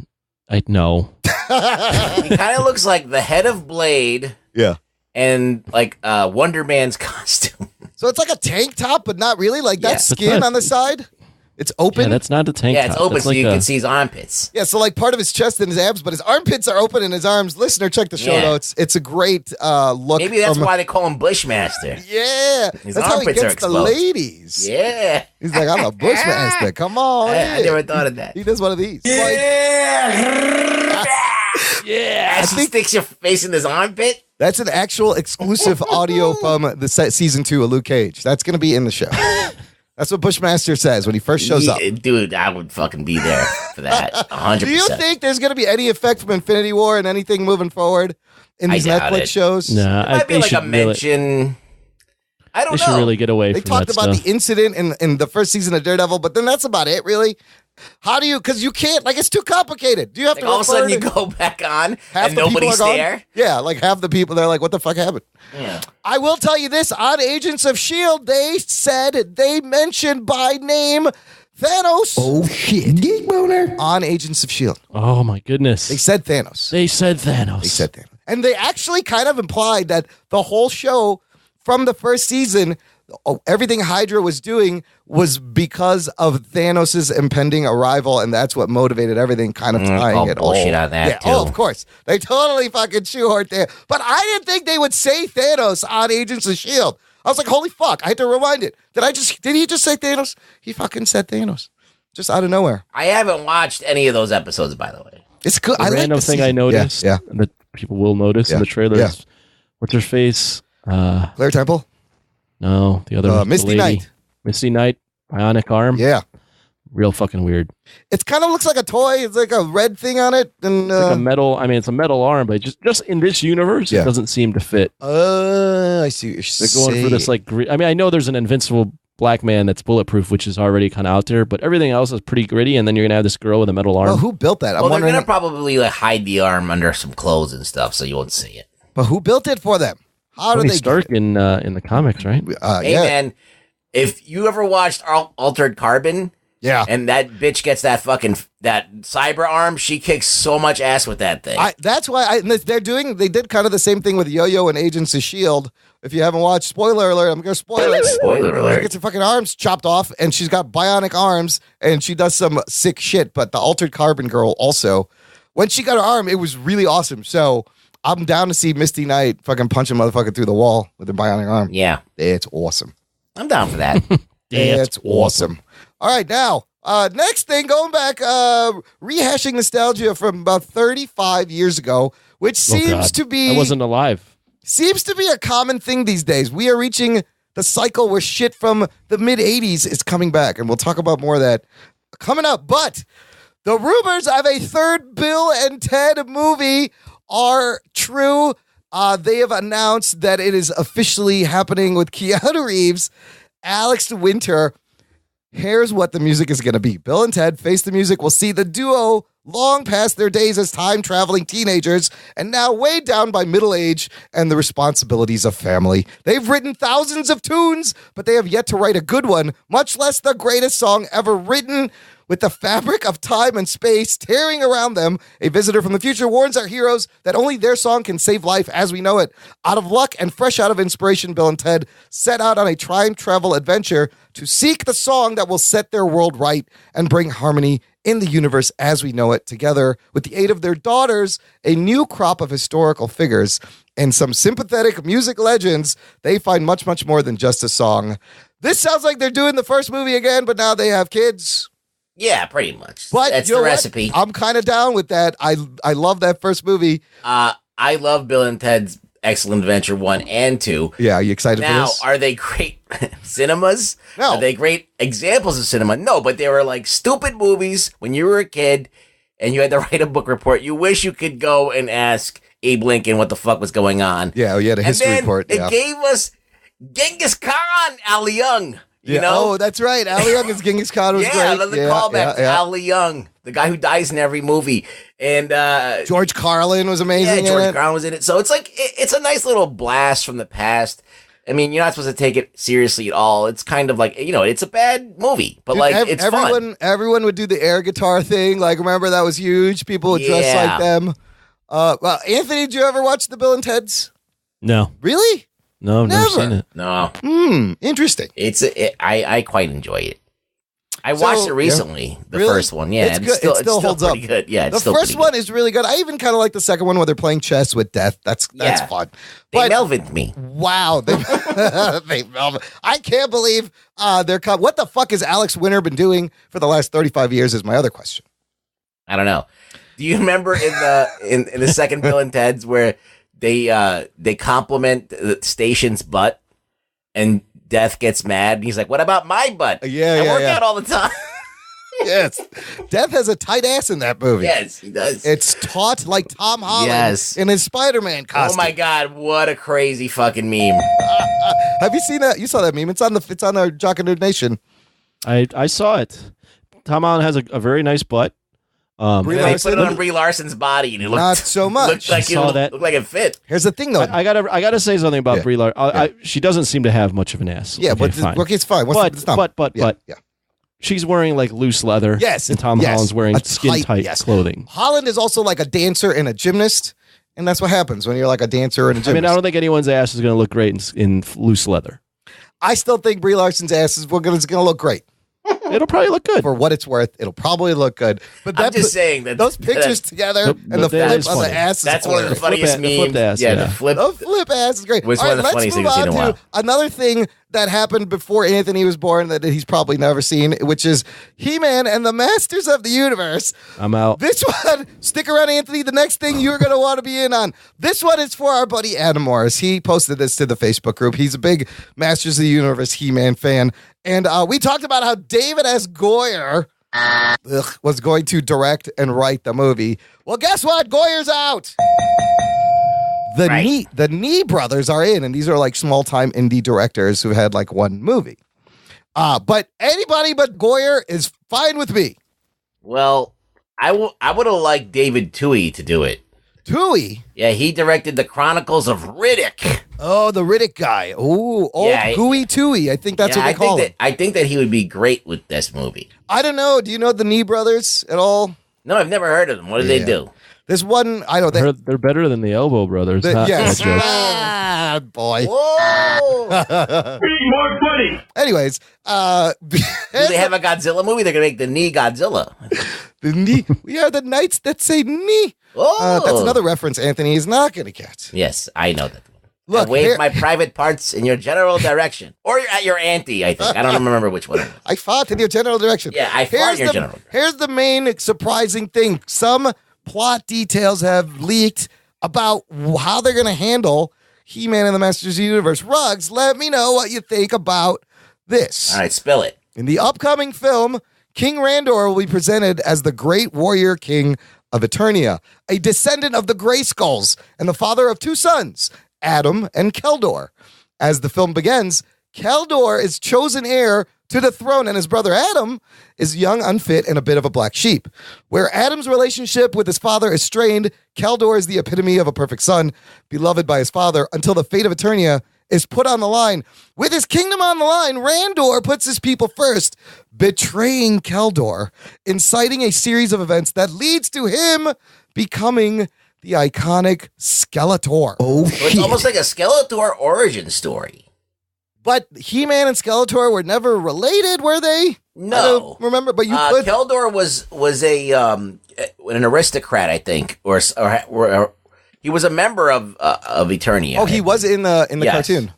I know. He kind of looks like the head of Blade. Yeah. And like Wonder Man's costume. So it's like a tank top, but not really. Like that skin on the side. It's open. Yeah, that's not a tank top. Yeah, it's open so you can see his armpits. Yeah, so like part of his chest and his abs, but his armpits are open in his arms. Listener, check the show notes. It's a great look. Maybe that's why they call him Bushmaster. Yeah. His that's how he armpits gets the ladies. Yeah. He's like, I'm a Bushmaster. Come on. I never thought of that. He does one of these. Yeah. As he sticks your face in his armpit. That's an actual exclusive audio from the season 2 of Luke Cage. That's going to be in the show. That's what Bushmaster says when he first shows up. Dude, I would fucking be there for that. 100%. Do you think there's going to be any effect from Infinity War and anything moving forward in these Netflix shows? No, it might be like a mention. I don't know. They should really get away from that They talked about the incident in the first season of Daredevil, but then that's about it, really. How do you, because you can't, like, it's too complicated. Do you have to all of a sudden you go back on and nobody's there? Yeah, like half the people, they're like, what the fuck happened? Yeah. I will tell you this, on Agents of S.H.I.E.L.D., they mentioned by name Thanos. Oh, shit. Geek Boner. On Agents of S.H.I.E.L.D. Oh, my goodness. They said Thanos. They said Thanos. And they actually kind of implied that the whole show from the first season, everything Hydra was doing was because of Thanos' impending arrival, and that's what motivated everything, kind of tying it all. Bullshit on that, too. Oh, of course. They totally fucking shoehorned there. But I didn't think they would say Thanos on Agents of S.H.I.E.L.D. I was like, holy fuck. I had to rewind it. Did he just say Thanos? He fucking said Thanos. Just out of nowhere. I haven't watched any of those episodes, by the way. It's good. A random thing I noticed, and that people will notice in the trailers, what's her face? Claire Temple? No, the other Misty Knight. Misty Knight, bionic arm. Yeah. Real fucking weird. It kind of looks like a toy. It's like a red thing on it. And, it's like a metal, it's a metal arm, but just in this universe, it doesn't seem to fit. I see what you're saying. They're going for this like, I know there's an invincible black man that's bulletproof, which is already kind of out there, but everything else is pretty gritty, and then you're going to have this girl with a metal arm. Well, who built that? They're going to probably like hide the arm under some clothes and stuff, so you won't see it. But who built it for them? How Tony do they Stark in the comics, right? Hey, man, if you ever watched Altered Carbon, and that bitch gets that cyber arm, she kicks so much ass with that thing. That's why they did kind of the same thing with Yo-Yo and Agents of S.H.I.E.L.D. If you haven't watched, spoiler alert, I'm going to spoil it. Spoiler alert. She gets her fucking arms chopped off, and she's got bionic arms, and she does some sick shit. But the Altered Carbon girl also, when she got her arm, it was really awesome. So I'm down to see Misty Knight fucking punch a motherfucker through the wall with her bionic arm. Yeah. It's awesome. I'm down for that. It's awesome. All right, now, Next thing, going back, rehashing nostalgia from about 35 years ago, which seems to be... I wasn't alive. Seems to be a common thing these days. We are reaching the cycle where shit from the mid-'80s is coming back, and we'll talk about more of that coming up. But the rumors of a third Bill and Ted movie are true. They have announced that it is officially happening with Keanu Reeves, Alex Winter. Here's what the music is going to be. Bill and Ted Face the Music will see the duo long past their days as time-traveling teenagers and now weighed down by middle age and the responsibilities of family. They've written thousands of tunes, but they have yet to write a good one, much less the greatest song ever written. With the fabric of time and space tearing around them, a visitor from the future warns our heroes that only their song can save life as we know it. Out of luck and fresh out of inspiration, Bill and Ted set out on a time travel adventure to seek the song that will set their world right and bring harmony in the universe as we know it. Together with the aid of their daughters, a new crop of historical figures, and some sympathetic music legends, they find much, much more than just a song. This sounds like they're doing the first movie again, but now they have kids. Yeah, pretty much. But that's the recipe. I'm kind of down with that. I love that first movie. I love Bill and Ted's Excellent Adventure 1 and 2. Yeah, are you excited for this? Now, are they great cinemas? No. Are they great examples of cinema? No, but they were like stupid movies when you were a kid and you had to write a book report. You wish you could go and ask Abe Lincoln what the fuck was going on. Yeah, you had a history report. It gave us Genghis Khan, Al Young. You know? Oh, that's right. Al Young as Genghis Khan was great. Yeah, the callback to Al Young, the guy who dies in every movie. And George Carlin was amazing. Yeah, George Carlin was in it. So it's like, it's a nice little blast from the past. I mean, you're not supposed to take it seriously at all. It's kind of like, it's a bad movie, but it's fun. Everyone would do the air guitar thing. Like, remember that was huge? People would dress like them. Well, Anthony, did you ever watch the Bill and Ted's? No. Really? No, I've never seen it. No. Interesting. I quite enjoy it. I watched it recently, the first one. Yeah, it's good. It still holds up. Pretty good. Yeah, the first one is really good. I even kind of like the second one where they're playing chess with death. That's fun. They Melvined me. Wow. They Melvin. I can't believe they're what the fuck has Alex Winter been doing for the last 35 years is my other question. I don't know. Do you remember in the second Bill and Ted's where they compliment the station's butt and Death gets mad and he's like, what about my butt? I work out all the time. Yes. Death has a tight ass in that movie. Yes, he does. It's taut like Tom Holland in his Spider-Man costume. Oh my God, what a crazy fucking meme. Have you seen that? You saw that meme. It's on our Jock and Nerd Nation. I saw it. Tom Holland has a very nice butt. They put it on Brie Larson's body, and it looked not so much. Looked like it fit. Here's the thing, though. I gotta say something about Brie Larson. She doesn't seem to have much of an ass. Yeah, but it's fine. But she's wearing like loose leather. Yes, and Tom Holland's wearing skin tight clothing. Holland is also like a dancer and a gymnast, and that's what happens when you're like a dancer and a gymnast. I mean, I don't think anyone's ass is going to look great in loose leather. I still think Brie Larson's ass is going to look great. It'll probably look good. For what it's worth, it'll probably look good. But I'm just saying that those pictures together and the flip of the ass is that's one of the funniest memes. The flip ass is great. Was one of the funniest things I've seen in a while. Another thing that happened before Anthony was born that he's probably never seen, which is He-Man and the Masters of the Universe. I'm out. This one, stick around, Anthony. The next thing you're going to want to be in on. This one is for our buddy Adam Morris. He posted this to the Facebook group. He's a big Masters of the Universe He-Man fan. And we talked about how David S. Goyer was going to direct and write the movie. Well, guess what? Goyer's out. The Nee brothers are in, and these are like small-time indie directors who had like one movie. But anybody but Goyer is fine with me. Well, I would have liked David Twohy to do it. Twohy? Yeah, he directed the Chronicles of Riddick. Oh, the Riddick guy. Ooh, Gooey Twohy. I think that's what they call him. I think that he would be great with this movie. I don't know. Do you know the Nee brothers at all? No, I've never heard of them. What do they do? There's one, I don't know. They're better than the Elbow Brothers. Yes. Boy. Whoa. Be more funny. Anyways. Do they have a Godzilla movie? They're going to make the Nee Godzilla. The Nee. We are the knights that say Nee. That's another reference Anthony is not going to get. Yes, I know that. Look, wave my private parts in your general direction. Or at your auntie, I think. I don't remember which one. I fought in your general direction. Yeah, I fought in your general direction. Here's the main surprising thing. Some plot details have leaked about how they're going to handle He-Man and the Masters of the Universe. Ruggs, let me know what you think about this. All right, spill it. In the upcoming film, King Randor will be presented as the great warrior king of Eternia, a descendant of the Grayskulls and the father of 2 sons, Adam and Keldor. As the film begins, Keldor is chosen heir to the throne, and his brother Adam is young, unfit, and a bit of a black sheep. Where Adam's relationship with his father is strained, Keldor is the epitome of a perfect son, beloved by his father, until the fate of Eternia is put on the line. With his kingdom on the line, Randor puts his people first, betraying Keldor, inciting a series of events that leads to him becoming the iconic Skeletor. Oh, So it's almost like a Skeletor origin story. But He-Man and Skeletor were never related, were they? No. I don't remember, but you could. Keldor was an aristocrat, I think, or he was a member of Eternia. Oh, he was in the Yes. cartoon.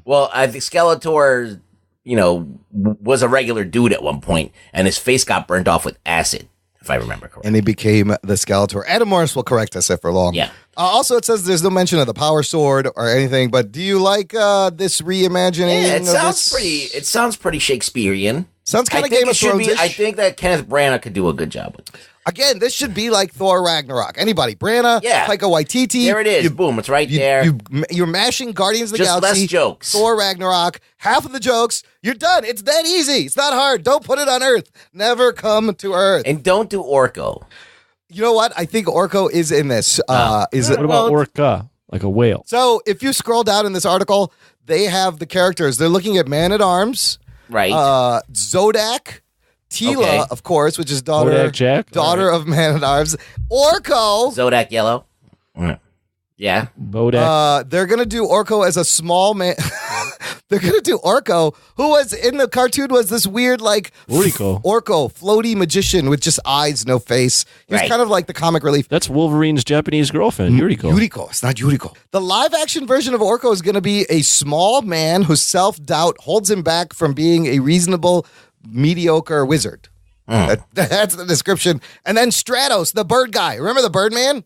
Well, I think Skeletor, was a regular dude at one point, and his face got burnt off with acid, if I remember correctly. And he became the Skeletor. Adam Morris will correct us if we're wrong. Yeah. Also, it says there's no mention of the Power Sword or anything. But do you like this reimagining? Yeah, of this? it sounds pretty Shakespearean. Sounds kind I of think Game of it should be. Thrones. I think that Kenneth Branagh could do a good job with it. Again, this should be like Thor Ragnarok. Anybody, Branagh, Yeah. Taika Waititi. There it is. Boom! It's right there. You're mashing Guardians of the Just Galaxy. less jokes. Thor Ragnarok. Half of the jokes. You're done. It's that easy. It's not hard. Don't put it on Earth. Never come to Earth. And don't do Orko. You know what? I think Orko is in this. Is it? What about orca? Like a whale? So if you scroll down in this article, they have the characters. They're looking at Man-at-Arms, Right. Zodak, Tila, Okay. of course, which is daughter Bodak Jack? of Man-at-Arms, Orko. Zodak Yellow. Yeah. Bodak. They're gonna do Orko as a small man. They're gonna do Orko, who was in the cartoon was this weird Orko. floaty magician with just eyes, no face. He was Right. kind of like the comic relief. That's Wolverine's Japanese girlfriend, Yuriko. Yuriko. It's not Yuriko. The live action version of Orko is going to be a small man whose self-doubt holds him back from being a reasonable, mediocre wizard. That's the description. And then Stratos, the bird guy. Remember the Birdman?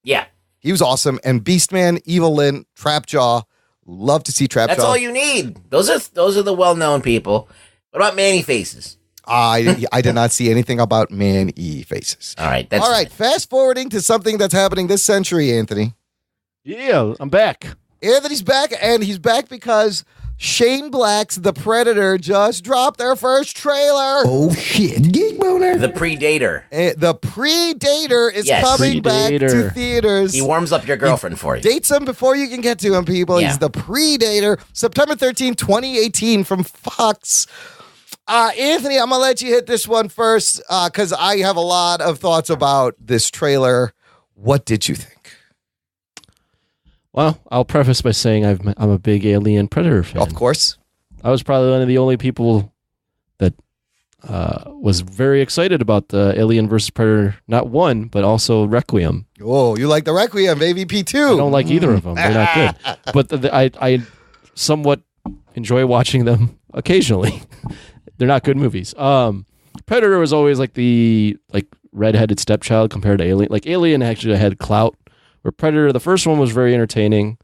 Yeah. He was awesome. And Beastman, Evil Lyn, Trapjaw. Love to see Trapjaw. That's all you need. Those are the well-known people. What about Manny Faces? I did not see anything about man-y faces. All right. All right, fast forwarding to something that's happening this century, Anthony. Yeah, I'm back. Anthony's back, and he's back because Shane Black's The Predator just dropped their first trailer. Oh, shit. Geek Boner. The Predator. The Predator is Yes. coming back to Predator. theaters. He warms up your girlfriend for you. Dates him before you can get to him, people. Yeah. He's The Predator, September 13, 2018 from Fox. Anthony, I'm going to let you hit this one first because I have a lot of thoughts about this trailer. What did you think? Well, I'll preface by saying I'm a big Alien Predator fan. Of course. I was probably one of the only people that was very excited about the Alien vs. Predator, not one, but also Requiem. Oh, you like the Requiem, AVP2. I don't like either of them. They're not good. But I somewhat enjoy watching them occasionally. They're not good movies. Predator was always like the redheaded stepchild compared to Alien. Like Alien actually had clout, where Predator, the first one was very entertaining.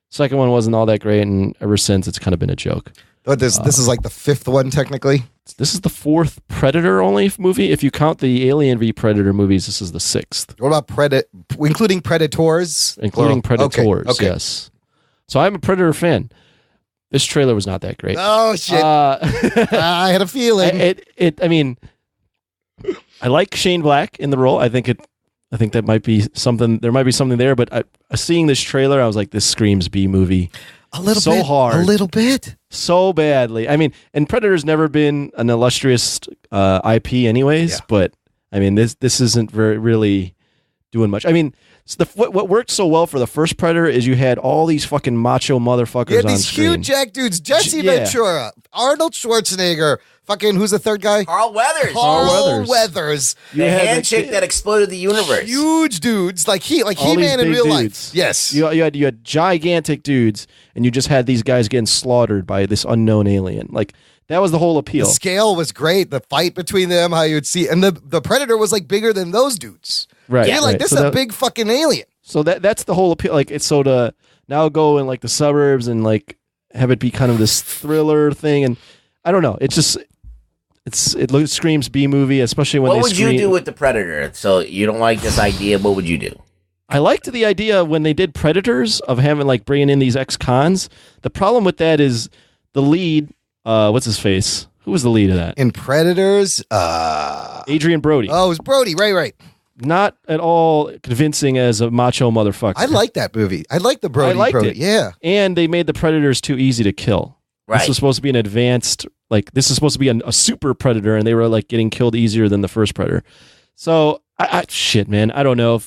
Second one wasn't all that great, and ever since it's kind of been a joke. But this is like the fifth one, technically. This is the fourth Predator only movie. If you count the Alien v Predator movies, this is the sixth. What about including Predators? Including Predators, Okay. yes. So I'm a Predator fan. This trailer was not that great. Oh, shit. I had a feeling. I mean, I like Shane Black in the role. I think that might be something. There might be something there. But seeing this trailer, I was like, this screams B movie. A little so bit. hard. A little bit. So badly. I mean, and Predator's never been an illustrious IP anyways. Yeah. But I mean, this isn't really doing much. I mean, what worked so well for the first Predator is you had all these fucking macho motherfuckers on these screen. huge jack dudes. Jesse Ventura, Arnold Schwarzenegger, fucking, who's the third guy? Carl Weathers. Carl Weathers. The handshake that exploded the universe. Huge dudes, like He-Man in real life. Yes. You had gigantic dudes, and you just had these guys getting slaughtered by this unknown alien. Like, that was the whole appeal. The scale was great. The fight between them, how you would see, and the Predator was like bigger than those dudes. Right. You're like, this is a big fucking alien. So that's the whole appeal. Like, it's so to now go in like the suburbs and like have it be kind of this thriller thing, and I don't know. It's just it screams B movie, especially when What would you do with the Predator? So you don't like this idea? What would you do? I liked the idea when they did Predators of having like bringing in these ex-cons. The problem with that is the lead. What's his face? Who was the lead of that? In Predators, Adrian Brody. Oh, it was Brody. Right. Not at all convincing as a macho motherfucker. I like that movie. I like the Brody. I liked it. Yeah. And they made the Predators too easy to kill. Right. This was supposed to be an advanced, like, this is supposed to be a super Predator, and they were like getting killed easier than the first Predator. So, shit, man. I don't know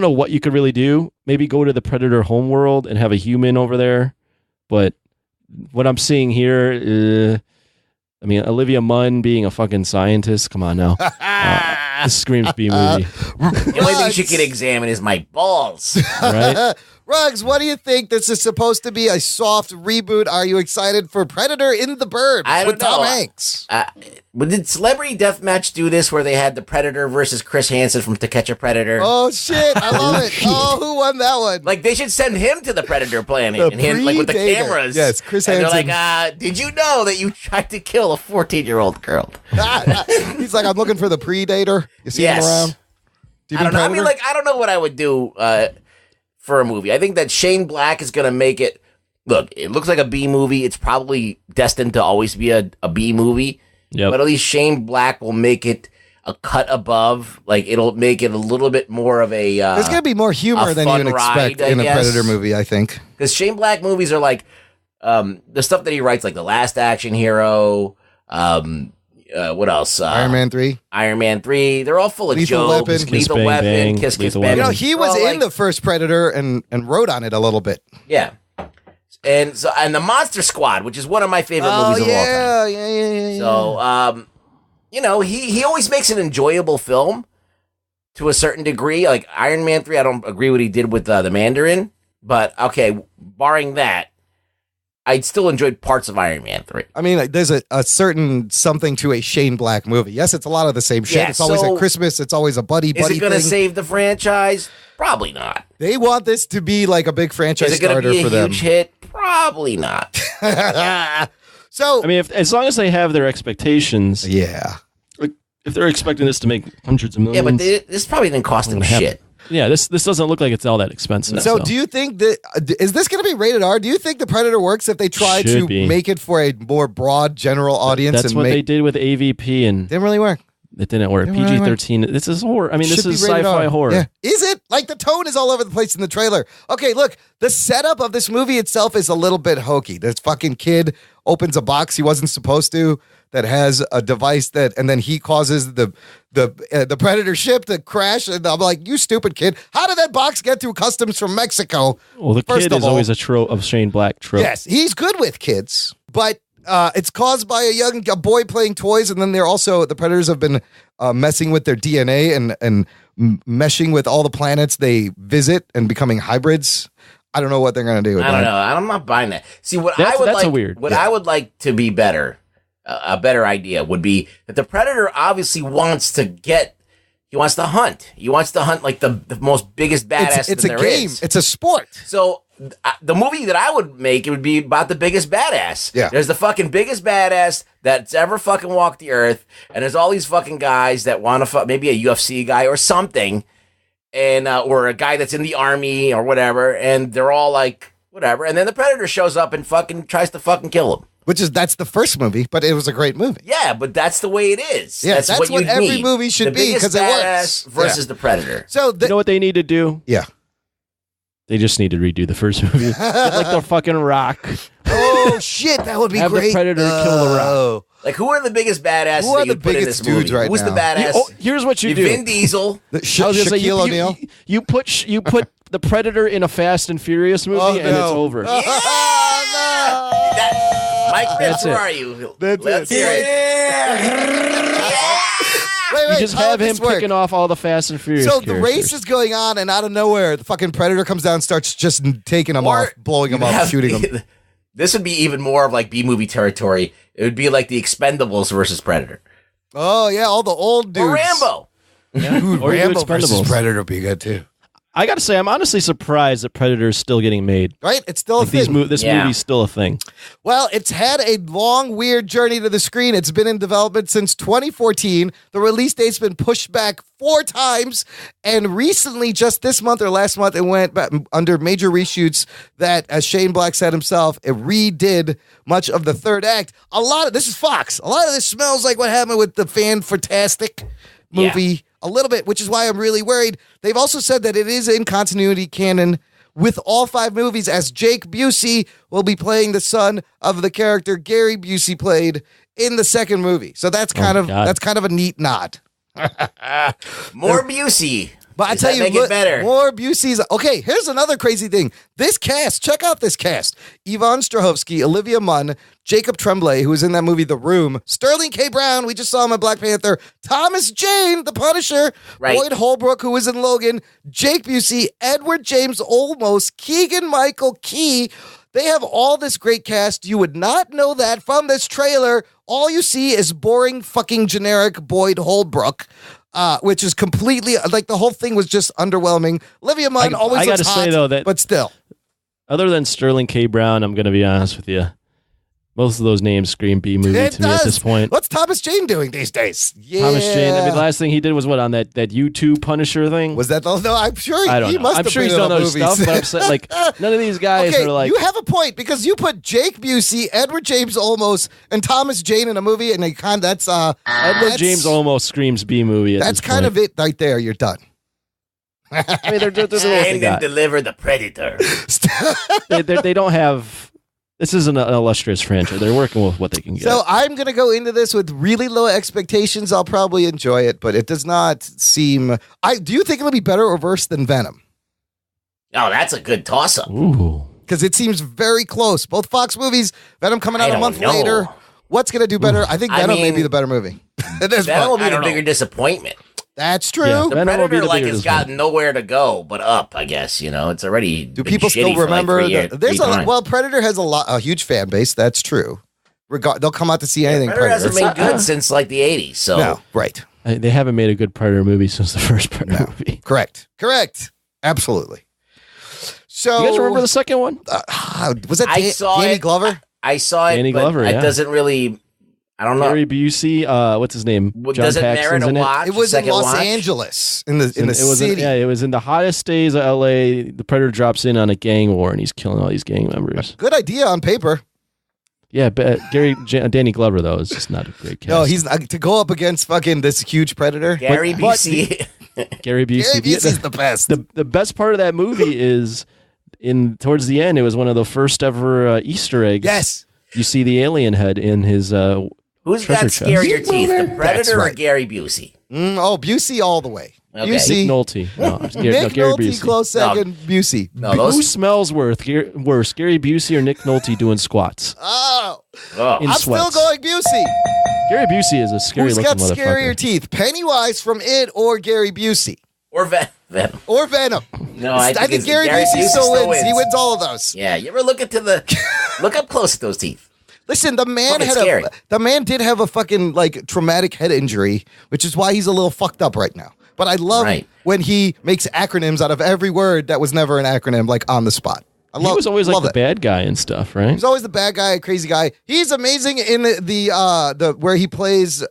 what you could really do. Maybe go to the Predator homeworld and have a human over there. But what I'm seeing here, I mean, Olivia Munn being a fucking scientist. Come on now. This screams B movie. The only thing she can examine is my balls. Right? Ruggs, what do you think? This is supposed to be a soft reboot. Are you excited for Predator in the Burbs with Tom Hanks? But did Celebrity Deathmatch do this where they had the Predator versus Chris Hansen from To Catch a Predator? Oh, shit. I love it. Oh, who won that one? Like, they should send him to the Predator planet and him, like, with the cameras. Yes, Chris and Hansen. they're like, did you know that you tried to kill a 14-year-old girl? He's like, I'm looking for the Predator. You see him around? I don't know. I mean, like, I don't know what I would do for a movie. I think that Shane Black is going to make it. Look, it looks like a B movie. It's probably destined to always be a B movie. Yep. But at least Shane Black will make it a cut above. Like, it'll make it a little bit more of a. There's going to be more humor than you would expect in a Predator movie, I think. Because Shane Black movies are like the stuff that he writes, like The Last Action Hero. What else? Iron Man 3. Iron Man 3. They're all full of Lethal jokes. Weapon. Lethal Weapon. Kiss Kiss Bang. You know, he was in the first Predator and wrote on it a little bit. Yeah. And the Monster Squad, which is one of my favorite movies of all time. Yeah. So, you know, he always makes an enjoyable film to a certain degree. Like Iron Man 3, I don't agree what he did with the Mandarin. But, okay, barring that, I still enjoyed parts of Iron Man 3. I mean, there's a certain something to a Shane Black movie. Yes, it's a lot of the same shit. Yeah, it's always at Christmas. It's always a buddy Is it going to thing. save the franchise? Probably not. They want this to be like a big franchise Is it going starter to be for a them. huge hit? Probably not. So, I mean, as long as they have their expectations. Yeah. Like, if they're expecting this to make hundreds of Yeah, millions. but this probably didn't cost them shit. Yeah, this doesn't look like it's all that expensive. So do you think that is this going to be rated R? Do you think the Predator works if they try to make it for a more broad general audience? That's what they did with AVP, and didn't really work. It didn't work. PG-13. This is horror. I mean, this is sci-fi horror. Yeah. Is it? Like, the tone is all over the place in the trailer. Okay, look, the setup of this movie itself is a little bit hokey. This fucking kid opens a box he wasn't supposed to that has a device and then he causes the Predator ship to crash. And I'm like, you stupid kid. How did that box get through customs from Mexico? Well, the kid is always a trope of Shane Black trope. Yes, he's good with kids, but it's caused by a boy playing toys, and then the Predators have been messing with their DNA and meshing with all the planets they visit and becoming hybrids. I don't know what they're going to do with that. I don't know. I'm not buying that. See, I would like to be better, a better idea would be that the Predator obviously wants to hunt. He wants to hunt like the most biggest badass it's a game. is. It's a sport. So the movie that I would make, it would be about the biggest badass. Yeah. There's the fucking biggest badass that's ever fucking walked the earth, and there's all these fucking guys that want to maybe a UFC guy or something, and or a guy that's in the army or whatever, and they're all like whatever, and then the Predator shows up and fucking tries to fucking kill him. That's the first movie, but it was a great movie. Yeah, but that's the way it is. Yeah, that's what every movie should be because it works. Versus the Predator. So you know what they need to do? Yeah. They just need to redo the first movie. Get like the fucking Rock. Oh shit, that would be Have great. the Predator kill the Rock. Like, who are the biggest badasses? Who are that you the put in biggest this movie? dudes right Who's now? the badass? Here's what you do. Vin Diesel. Shaquille O'Neal. You put the Predator in a Fast and Furious movie, and it's over. Yeah! Mike Fritz, That's where it. are you? That's Let's it. hear it. Wait, You just how have does him this work? picking off all the Fast and Furious So characters. the race is going on, and out of nowhere, the fucking Predator comes down and starts just taking them Or off, blowing them you up, have- shooting them. This would be even more of like B-movie territory. It would be like the Expendables versus Predator. Oh, yeah, all the old dudes. Or Rambo. Dude, Or you do Rambo versus Expendables. Predator would be good, too. I got to say, I'm honestly surprised that Predator is still getting made. Right? It's still a Like this thing. movie's still a thing. Well, it's had a long, weird journey to the screen. It's been in development since 2014. The release date's been pushed back 4 times. And recently, just this month or last month, it went back under major reshoots that, as Shane Black said himself, it redid much of the third act. This is Fox. A lot of this smells like what happened with the Fan-Fantastic movie. A little bit, which is why I'm really worried. They've also said that it is in continuity canon with all 5 movies, as Jake Busey will be playing the son of the character Gary Busey played in the second movie. So that's kind of a neat nod. More Busey. But I Does tell that you, make it better? more Busey's. Okay, here's another crazy thing. This cast, check out this cast. Yvonne Strahovski, Olivia Munn, Jacob Tremblay, who was in that movie The Room, Sterling K. Brown, we just saw him in Black Panther, Thomas Jane, the Punisher, Right. Boyd Holbrook, who was in Logan, Jake Busey, Edward James Olmos, Keegan-Michael Key. They have all this great cast. You would not know that from this trailer. All you see is boring fucking generic Boyd Holbrook. Which is completely like the whole thing was just underwhelming. Olivia Munn always I looks gotta hot, say, though, that- but still. Other than Sterling K. Brown, I'm going to be honest with you. Most of those names scream B movie It to me at this does. point. What's Thomas Jane doing these days? Yeah. Thomas Jane. I mean, the last thing he did was what on that YouTube Punisher thing. Was that the? No, I'm sure I don't he know. must I'm have sure been he's in done all those movies. stuff, but I'm saying like none of these guys Okay, are like. you have a point because you put Jake Busey, Edward James Olmos, and Thomas Jane in a movie, and that's Edward James almost screams B movie. That's kind of it right there. You're done. I mean, they're the what they And then got. deliver the Predator. They don't have. This isn't an illustrious franchise. They're working with what they can get. So I'm going to go into this with really low expectations. I'll probably enjoy it, but it does not seem. Do you think it'll be better or worse than Venom? Oh, that's a good toss-up. Ooh. Because it seems very close. Both Fox movies, Venom coming out I a don't month know. later. What's going to do better? I think I Venom may mean, be the better movie. That will be I the don't know. bigger disappointment. That's true. Yeah. The Venom will be Predator the like bigger has disappointment. gotten nowhere to go but up. I guess it's already. Do been people shitty still for remember? Like There's Predator has a huge fan base. That's true. They'll come out to see anything. Predator Predator. hasn't been good since like the '80s. So No, right. They haven't made a good Predator movie since the first Predator movie. Correct. Absolutely. So You guys remember the second one? was that I saw Danny it. Glover? I saw it. Danny but Glover, It yeah. doesn't really. I don't know. Gary Busey. What's his name? Does it merit Paxton's a in it. watch? It was in second Los watch? Angeles in the It was city. it was in the hottest days of LA. The Predator drops in on a gang war and he's killing all these gang members. Good idea on paper. Yeah, but Danny Glover though is just not a great cast. No, he's to go up against fucking this huge Predator. Gary But- Busey. Gary Busey. Gary Busey's the best. The best part of that movie is towards the end. It was one of the first ever Easter eggs. Yes. You see the alien head in his. Who's got treasure chest. scarier teeth, the That's Predator or right. Gary Busey? Busey all the way. Okay. Busey. Nick Nolte. No, Nick Gary Nolte, Busey. close second. Busey. No, Who those. smells worse, Gary Busey or Nick Nolte doing squats? Oh, Oh. In I'm sweats. still going Busey. Scary Busey is a scary Who's looking got scarier motherfucker. teeth? Pennywise from It or Gary Busey? Or Venom. Or Venom? No, I think it's Gary Busey still wins. He wins all of those. Yeah, you ever look look up close at those teeth? Listen, the man Fucking scary. the man did have a fucking like traumatic head injury, which is why he's a little fucked up right now. But I love Right. when he makes acronyms out of every word that was never an acronym, like on the spot. He was always like love the it. bad guy and stuff, right? He's always the bad guy, crazy guy. He's amazing in the where he plays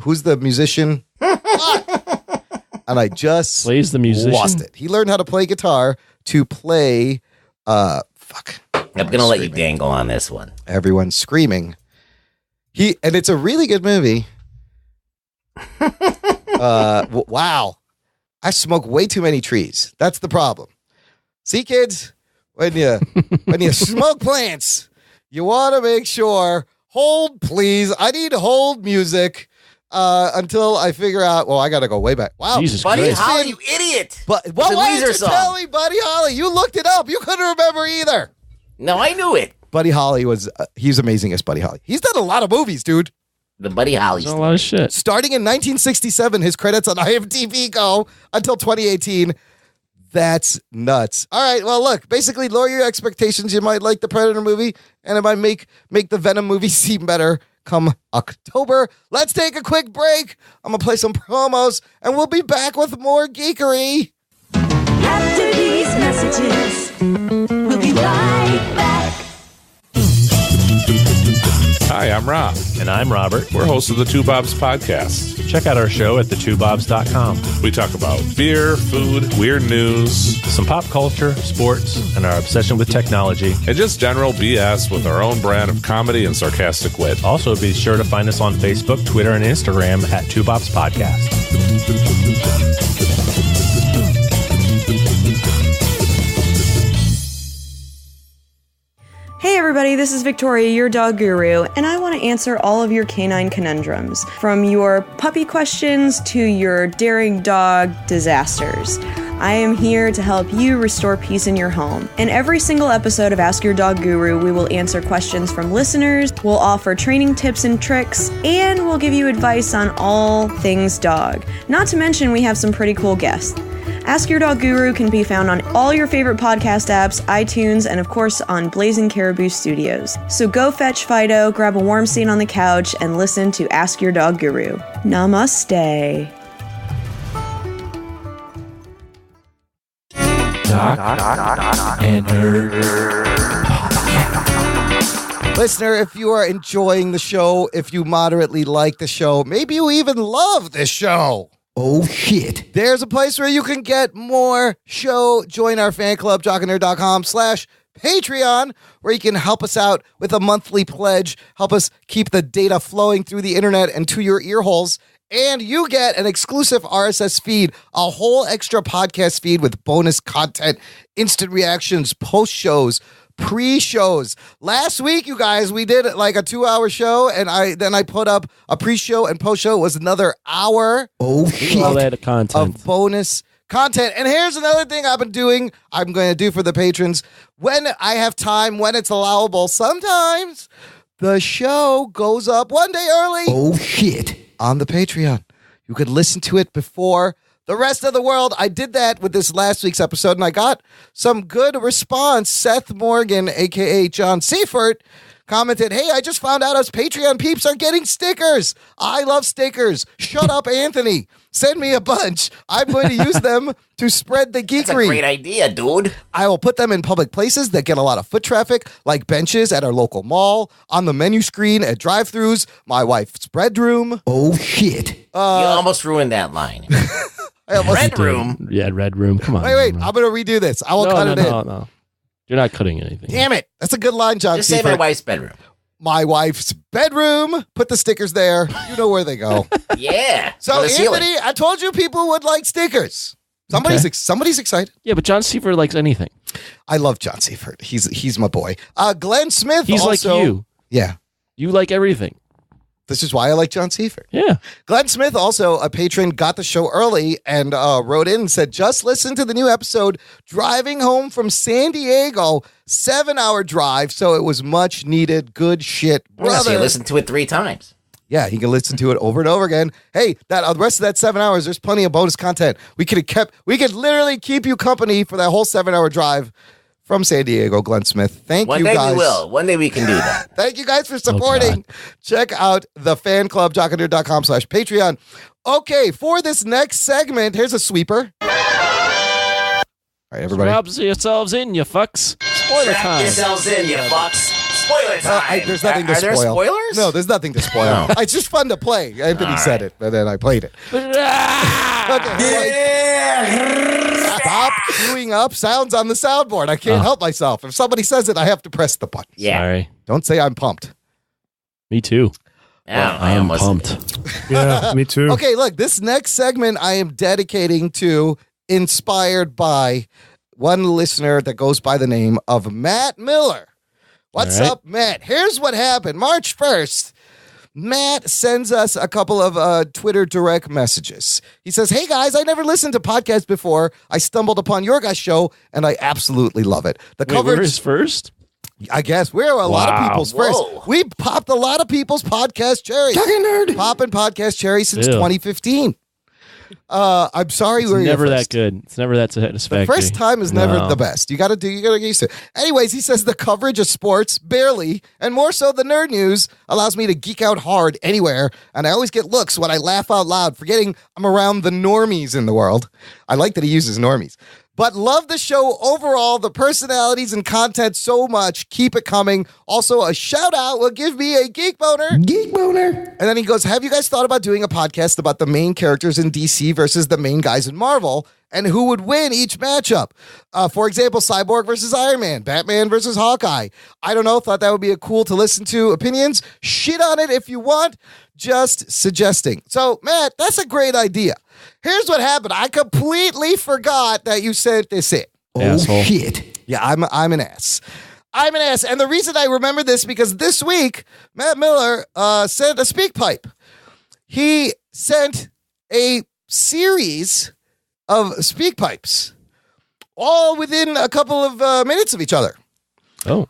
who's the musician? And I just Plays the musician. lost it. He learned how to play guitar to play fuck. I'm gonna let you dangle on this one. Everyone's screaming. And it's a really good movie. Wow. I smoke way too many trees. That's the problem. See, kids, when you smoke plants, you want to make sure Hold, please. I need hold music until I figure out. Well, I got to go way back. Wow. Jesus Buddy Christ. Holly, you idiot. But why did you tell me Buddy Holly? You looked it up. You couldn't remember either. No, I knew it. Buddy Holly he's amazing as Buddy Holly. He's done a lot of movies, dude. The Buddy Holly. A lot of shit. Starting in 1967, his credits on IMDb go until 2018. That's nuts. All right, well, look, basically lower your expectations. You might like the Predator movie, and it might make the Venom movie seem better come October. Let's take a quick break. I'm going to play some promos, and we'll be back with more geekery. After these messages, we'll be right back. Hi, I'm Rob. And I'm Robert. We're hosts of the Two Bobs podcast. Check out our show at thetwobobs.com. We talk about beer, food, weird news, Some pop culture, sports, and our obsession with technology. and just general BS with our own brand of comedy and sarcastic wit. Also, be sure to find us on Facebook, Twitter, and Instagram at Two Bobs Podcast. Hey everybody, this is Victoria, your dog guru, and I want to answer all of your canine conundrums, from your puppy questions to your daring dog disasters. I am here to help you restore peace in your home. In every single episode of Ask Your Dog Guru, we will answer questions from listeners, we'll offer training tips and tricks, and we'll give you advice on all things dog. Not to mention, we have some pretty cool guests. Ask Your Dog Guru can be found on all your favorite podcast apps, iTunes, and of course on Blazing Caribou Studios. So go fetch Fido, grab a warm seat on the couch, and listen to Ask Your Dog Guru. Namaste. Listener, if you are enjoying the show, if you moderately like the show, maybe you even love this show. Oh, shit. There's a place where you can get more show. Join our fan club, jockandnerd.com/Patreon, where you can help us out with a monthly pledge, help us keep the data flowing through the internet and to your ear holes. And you get an exclusive RSS feed, a whole extra podcast feed with bonus content, instant reactions, post shows, pre-shows. Last week, you guys, we did like a 2-hour show, and I put up a pre-show and post-show. It was another hour. Oh, shit. All that content. Of bonus content. And here's another thing I'm going to do for the patrons. When I have time, when it's allowable, sometimes the show goes up one day early. Oh, shit. On the Patreon. You could listen to it before the rest of the world. I did that with this last week's episode, and I got some good response. Seth Morgan, a.k.a. John Seifert, commented, "Hey, I just found out us Patreon peeps are getting stickers. I love stickers. Shut up, Anthony. Send me a bunch. I'm going to use them to spread the geekery. That's a great idea, dude. I will put them in public places that get a lot of foot traffic, like benches at our local mall, on the menu screen at drive-thrus, my wife's bedroom." Oh, shit. You almost ruined that line. Red room. Yeah, Red Room. Come on. Wait. I'm going to redo this. I will cut it in. No. You're not cutting anything. Damn it. That's a good line, John. Just say my wife's bedroom. My wife's bedroom. Put the stickers there. You know where they go. Yeah. So, on the ceiling. Anthony, I told you people would like stickers. Somebody's excited. Yeah, but John Seifert likes anything. I love John Seifert. He's my boy. Glenn Smith. He's also, like you. Yeah. You like everything. This is why I like John Seifert. Yeah. Glenn Smith, also a patron, got the show early and wrote in and said, "Just listen to the new episode driving home from San Diego. 7-hour drive, so it was much needed. Good shit, brother." So you listened to it 3 times. Yeah, he can listen to it over and over again. Hey, the rest of that 7 hours, there's plenty of bonus content. We could literally keep you company for that whole 7-hour drive from San Diego, Glenn Smith. Thank you guys. One day we will. One day we can do that. Thank you guys for supporting. Check out the fan club, jockandnerd.com/Patreon. Okay, for this next segment, here's a sweeper. All right, everybody. Strap yourselves in, you fucks. Spoiler Strap time. yourselves in, you fucks. Spoiler time. There's nothing to Are spoil. there spoilers? No, there's nothing to spoil. No. It's just fun to play. Anthony said it, and then I played it. Stop queuing up sounds on the soundboard. I can't help myself. If somebody says it, I have to press the button. Yeah. Sorry. Don't say I'm pumped. Me too. I am pumped. Yeah, me too. Okay, look, this next segment I am dedicating to, inspired by one listener that goes by the name of Matt Miller. What's up, Matt? Here's what happened. March 1st, Matt sends us a couple of Twitter direct messages. He says, hey, guys, I never listened to podcasts before. I stumbled upon your guys' show, and I absolutely love it. The coverage we're his first? I guess we're a lot of people's first. We popped a lot of people's podcast cherries. Popping podcast cherries since 2015. I'm sorry, it's never that good. It's never that satisfactory. The first time is never the best. You gotta get used to it. Anyways, he says the coverage of sports, barely, and more so the nerd news, allows me to geek out hard anywhere, and I always get looks when I laugh out loud, forgetting I'm around the normies in the world. I like that he uses normies. But love the show overall, the personalities and content so much. Keep it coming. Also, a shout out will give me a geek boner. Geek boner. And then he goes, have you guys thought about doing a podcast about the main characters in DC versus the main guys in Marvel and who would win each matchup? For example, Cyborg versus Iron Man, Batman versus Hawkeye. I don't know. Thought that would be a cool to listen to opinions. Shit on it if you want. Just suggesting. So, Matt, that's a great idea. Here's what happened. I completely forgot that you sent this in. Oh, shit. Yeah, I'm an ass. I'm an ass. And the reason I remember this because this week, Matt Miller sent a speak pipe. He sent a series of speak pipes, all within a couple of minutes of each other. Oh.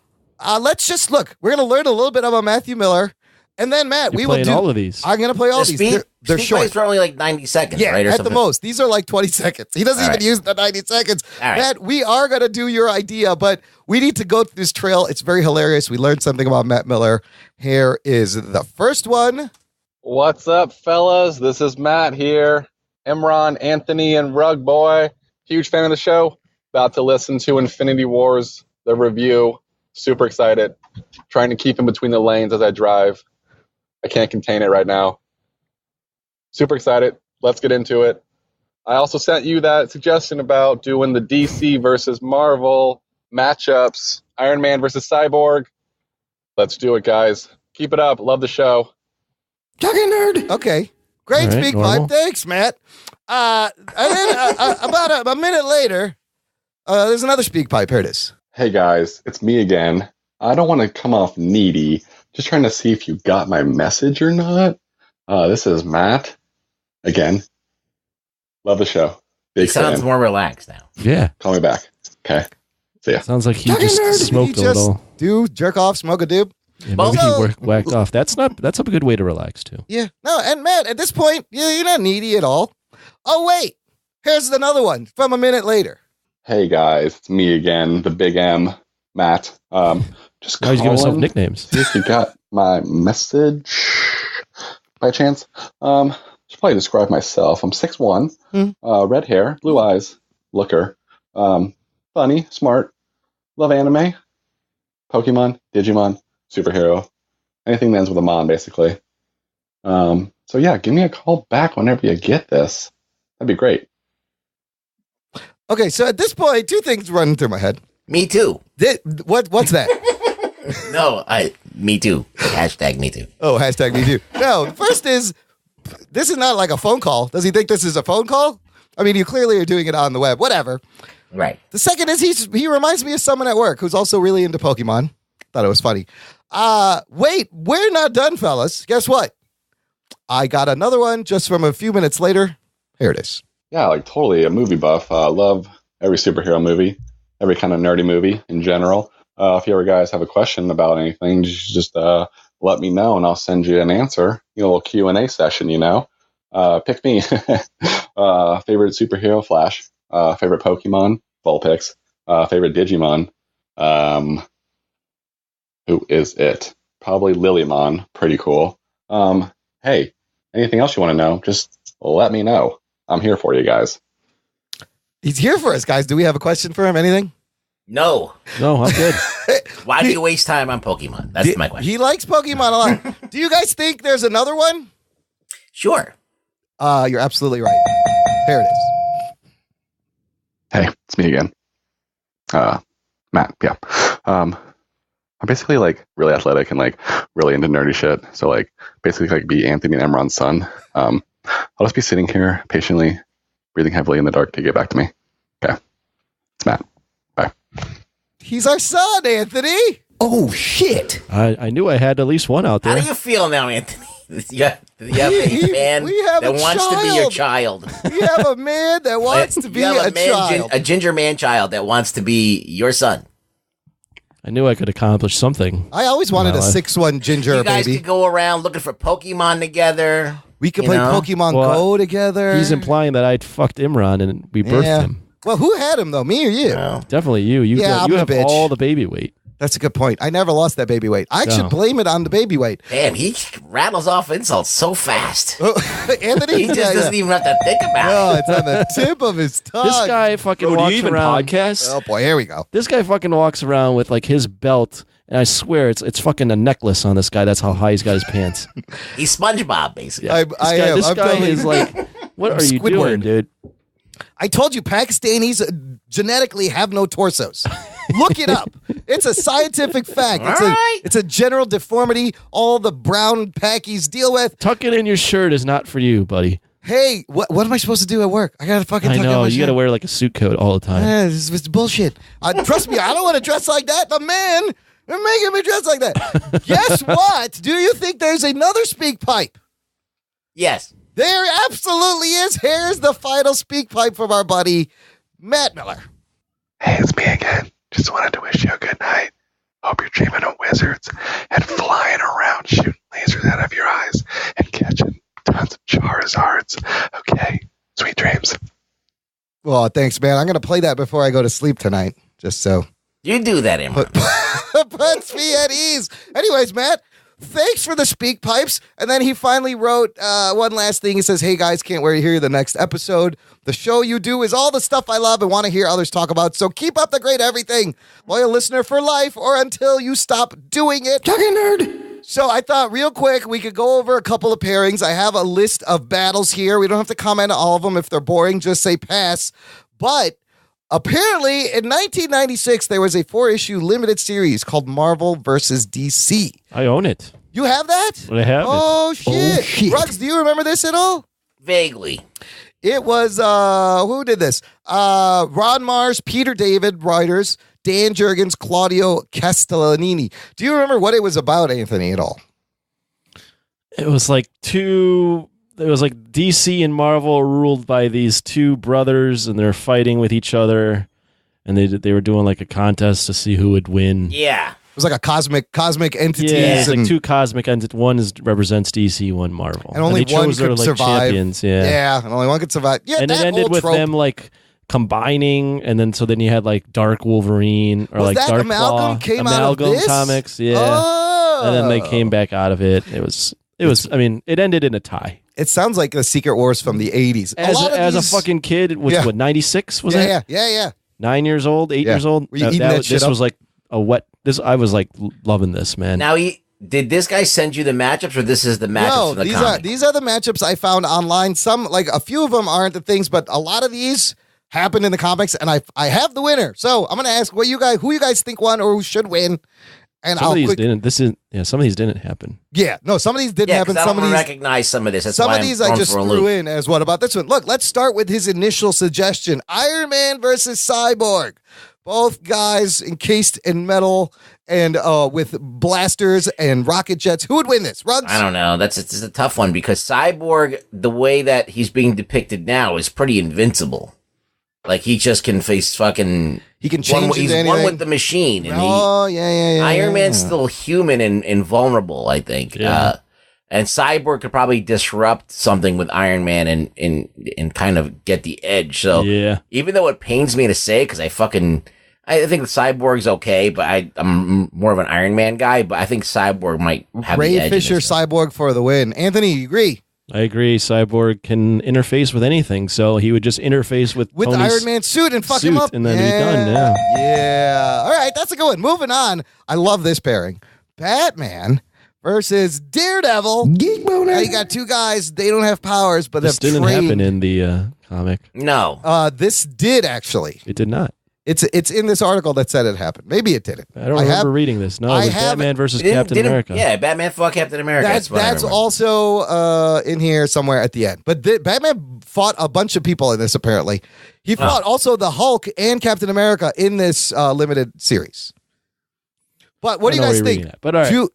Let's just look. We're going to learn a little bit about Matthew Miller. And then, Matt, we will do all of these. I'm going to play all these. They're short. Speak for only like 90 seconds, right? Or at something. the most. These are like 20 seconds. He doesn't even use the 90 seconds. Matt, we are going to do your idea, but we need to go through this trail. It's very hilarious. We learned something about Matt Miller. Here is the first one. What's up, fellas? This is Matt here. Imran, Anthony, and Rug Boy. Huge fan of the show. About to listen to Infinity Wars, the review. Super excited. Trying to keep in between the lanes as I drive. I can't contain it right now. Super excited. Let's get into it. I also sent you that suggestion about doing the DC versus Marvel matchups. Iron Man versus Cyborg. Let's do it, guys. Keep it up. Love the show. Talking nerd. Okay. Great speak pipe. Thanks, Matt. And then about a minute later, there's another speak pipe. Here it is. Hey, guys. It's me again. I don't want to come off needy. Just trying to see if you got my message or not. This is Matt. Again. Love the show. Big sounds fan. more relaxed now. Yeah. Call me back. Okay. See ya. Sounds like he just smoked a little. Do jerk off, smoke a doob. Yeah, maybe he whacked off. That's a good way to relax too. Yeah. No, and Matt, at this point, you're not needy at all. Oh, wait. Here's another one from a minute later. Hey, guys. It's me again. The big M. Matt. Just now he's giving himself nicknames. See if you got my message by chance. Should probably describe myself. I'm 6'1", red hair, blue eyes, looker, funny, smart, love anime, Pokemon, Digimon, superhero, anything that ends with a mon, basically. So yeah, give me a call back whenever you get this. That'd be great. Okay, so at this point, two things running through my head. Me too. What's that? No, me too. Hashtag me too. Oh, hashtag me too. No, the first is, this is not like a phone call. Does he think this is a phone call? I mean, you clearly are doing it on the web. Whatever. Right. The second is he reminds me of someone at work who's also really into Pokemon. Thought it was funny. Wait, we're not done, fellas. Guess what? I got another one just from a few minutes later. Here it is. Yeah, like totally a movie buff. Love every superhero movie, every kind of nerdy movie in general. If you ever guys have a question about anything, just let me know and I'll send you an answer. A little Q&A session, Pick me. Favorite superhero, Flash. Favorite Pokemon, Vulpix. Favorite Digimon. Who is it? Probably Lilymon. Pretty cool. Hey, anything else you want to know, just let me know. I'm here for you guys. He's here for us, guys. Do we have a question for him? Anything? No, I'm good. Why do you waste time on Pokemon? That's my question. He likes Pokemon a lot. Do you guys think there's another one? Sure. You're absolutely right. Here it is. Hey, it's me again. Matt, yeah. I'm basically like really athletic and like really into nerdy shit. So like basically like be Anthony and Emron's son. I'll just be sitting here patiently, breathing heavily in the dark to get back to me. Okay. It's Matt. Bye. He's our son, Anthony. Oh, shit. I knew I had at least one out there. How do you feel now, Anthony? You have a man that wants to be your child. We have a man that wants to be a child. A ginger man child that wants to be your son. I knew I could accomplish something. I always wanted a 6'1" ginger you guys baby. could go around looking for Pokemon together. We could play Pokemon Go together. He's implying that I'd fucked Imran and we birthed him. Well, who had him though? Me or you? No. Definitely you. You have all the baby weight. That's a good point. I never lost that baby weight. I should blame it on the baby weight. Damn, he rattles off insults so fast. Anthony? He just doesn't even have to think about it. No, it's on the tip of his tongue. This guy fucking walks around. Podcast? Oh boy, here we go. This guy fucking walks around with like his belt, and I swear it's fucking a necklace on this guy. That's how high he's got his pants. He's SpongeBob, basically. Yeah. This guy is like, what are you doing, dude? I told you, Pakistanis genetically have no torsos. Look it up. It's a scientific fact. It's a general deformity all the brown Pakis deal with. Tuck it in your shirt is not for you, buddy. Hey, what am I supposed to do at work? I gotta fucking tuck in my shirt. You gotta wear like a suit coat all the time. Yeah, this is bullshit. Trust me, I don't want to dress like that. The men are making me dress like that. Guess what? Do you think there's another speak pipe? Yes. There absolutely is. Here's the final speak pipe from our buddy, Matt Miller. Hey, it's me again. Just wanted to wish you a good night. Hope you're dreaming of wizards and flying around shooting lasers out of your eyes and catching tons of Charizards. Okay, sweet dreams. Well, thanks, man. I'm going to play that before I go to sleep tonight, just so. You do that, Emma. Puts me at ease. Anyways, Matt, thanks for the speak pipes. And then he finally wrote one last thing. He says, hey, guys, can't wait to hear the next episode. The show you do is all the stuff I love and want to hear others talk about. So keep up the great everything. Loyal listener for life or until you stop doing it. Talking nerd. So I thought real quick we could go over a couple of pairings. I have a list of battles here. We don't have to comment on all of them. If they're boring, just say pass. But apparently in 1996, there was a 4-issue limited series called Marvel vs. DC. I own it. You have that? I have Oh, it. shit. Ruggs, do you remember this at all? Vaguely. It was, who did this? Ron Mars, Peter David, writers, Dan Jurgens, Claudio Castellanini. Do you remember what it was about, Anthony, at all? It was like DC and Marvel are ruled by these two brothers, and they're fighting with each other, and they were doing like a contest to see who would win. Yeah. It was like a cosmic entities. Yeah, it's like two cosmic entities. One represents DC, one Marvel. And only one could survive. Champions, yeah, and only one could survive. Yeah, and it ended with them like combining, and then then you had like Dark Wolverine or like Dark Claw. Amalgam Comics, yeah. Oh. And then they came back out of it. It was. I mean, it ended in a tie. It sounds like the Secret Wars from the 80s. As a fucking kid, it was what, 96 was it? Yeah. 9 years old, 8 years old. Were you eating that shit this up? was like a wet. I was like loving this, man. Now, did this guy send you the matchups, or this is the matchups for the comic? These are the matchups I found online. Some, like a few of them aren't the things, but a lot of these happened in the comics, and I have the winner. So I'm going to ask who you guys think won or who should win. And some of these didn't. Some of these didn't happen. Yeah, no, some of these didn't happen. I some of these recognize some of this. That's some why of these I'm I just threw in as what about this one? Look, let's start with his initial suggestion: Iron Man versus Cyborg. Both guys encased in metal and with blasters and rocket jets. Who would win this? Ruggs? I don't know. It's a tough one because Cyborg, the way that he's being depicted now, is pretty invincible. Like he just can face fucking. He can change. He's one with the machine. And yeah. Iron Man's still human and vulnerable, I think. Yeah. And Cyborg could probably disrupt something with Iron Man and kind of get the edge. So even though it pains me to say, because I think Cyborg's okay, but I'm more of an Iron Man guy. But I think Cyborg might have the edge. Ray Fisher, Cyborg for the win. Anthony, you agree? I agree. Cyborg can interface with anything, so he would just interface with the Iron Man suit and fuck him up, and then be done. Yeah. All right, that's a good one. Moving on. I love this pairing: Batman versus Daredevil. Geek boner. Now you got two guys. They don't have powers, but this they've didn't trained. happen in the comic. No. This did actually. It did not. It's in this article that said it happened. Maybe it didn't. I don't remember reading this. No, it was Batman versus Captain America. Yeah, Batman fought Captain America. That's also in here somewhere at the end. But Batman fought a bunch of people in this, apparently. He fought also the Hulk and Captain America in this limited series. But what do you guys think? But all right.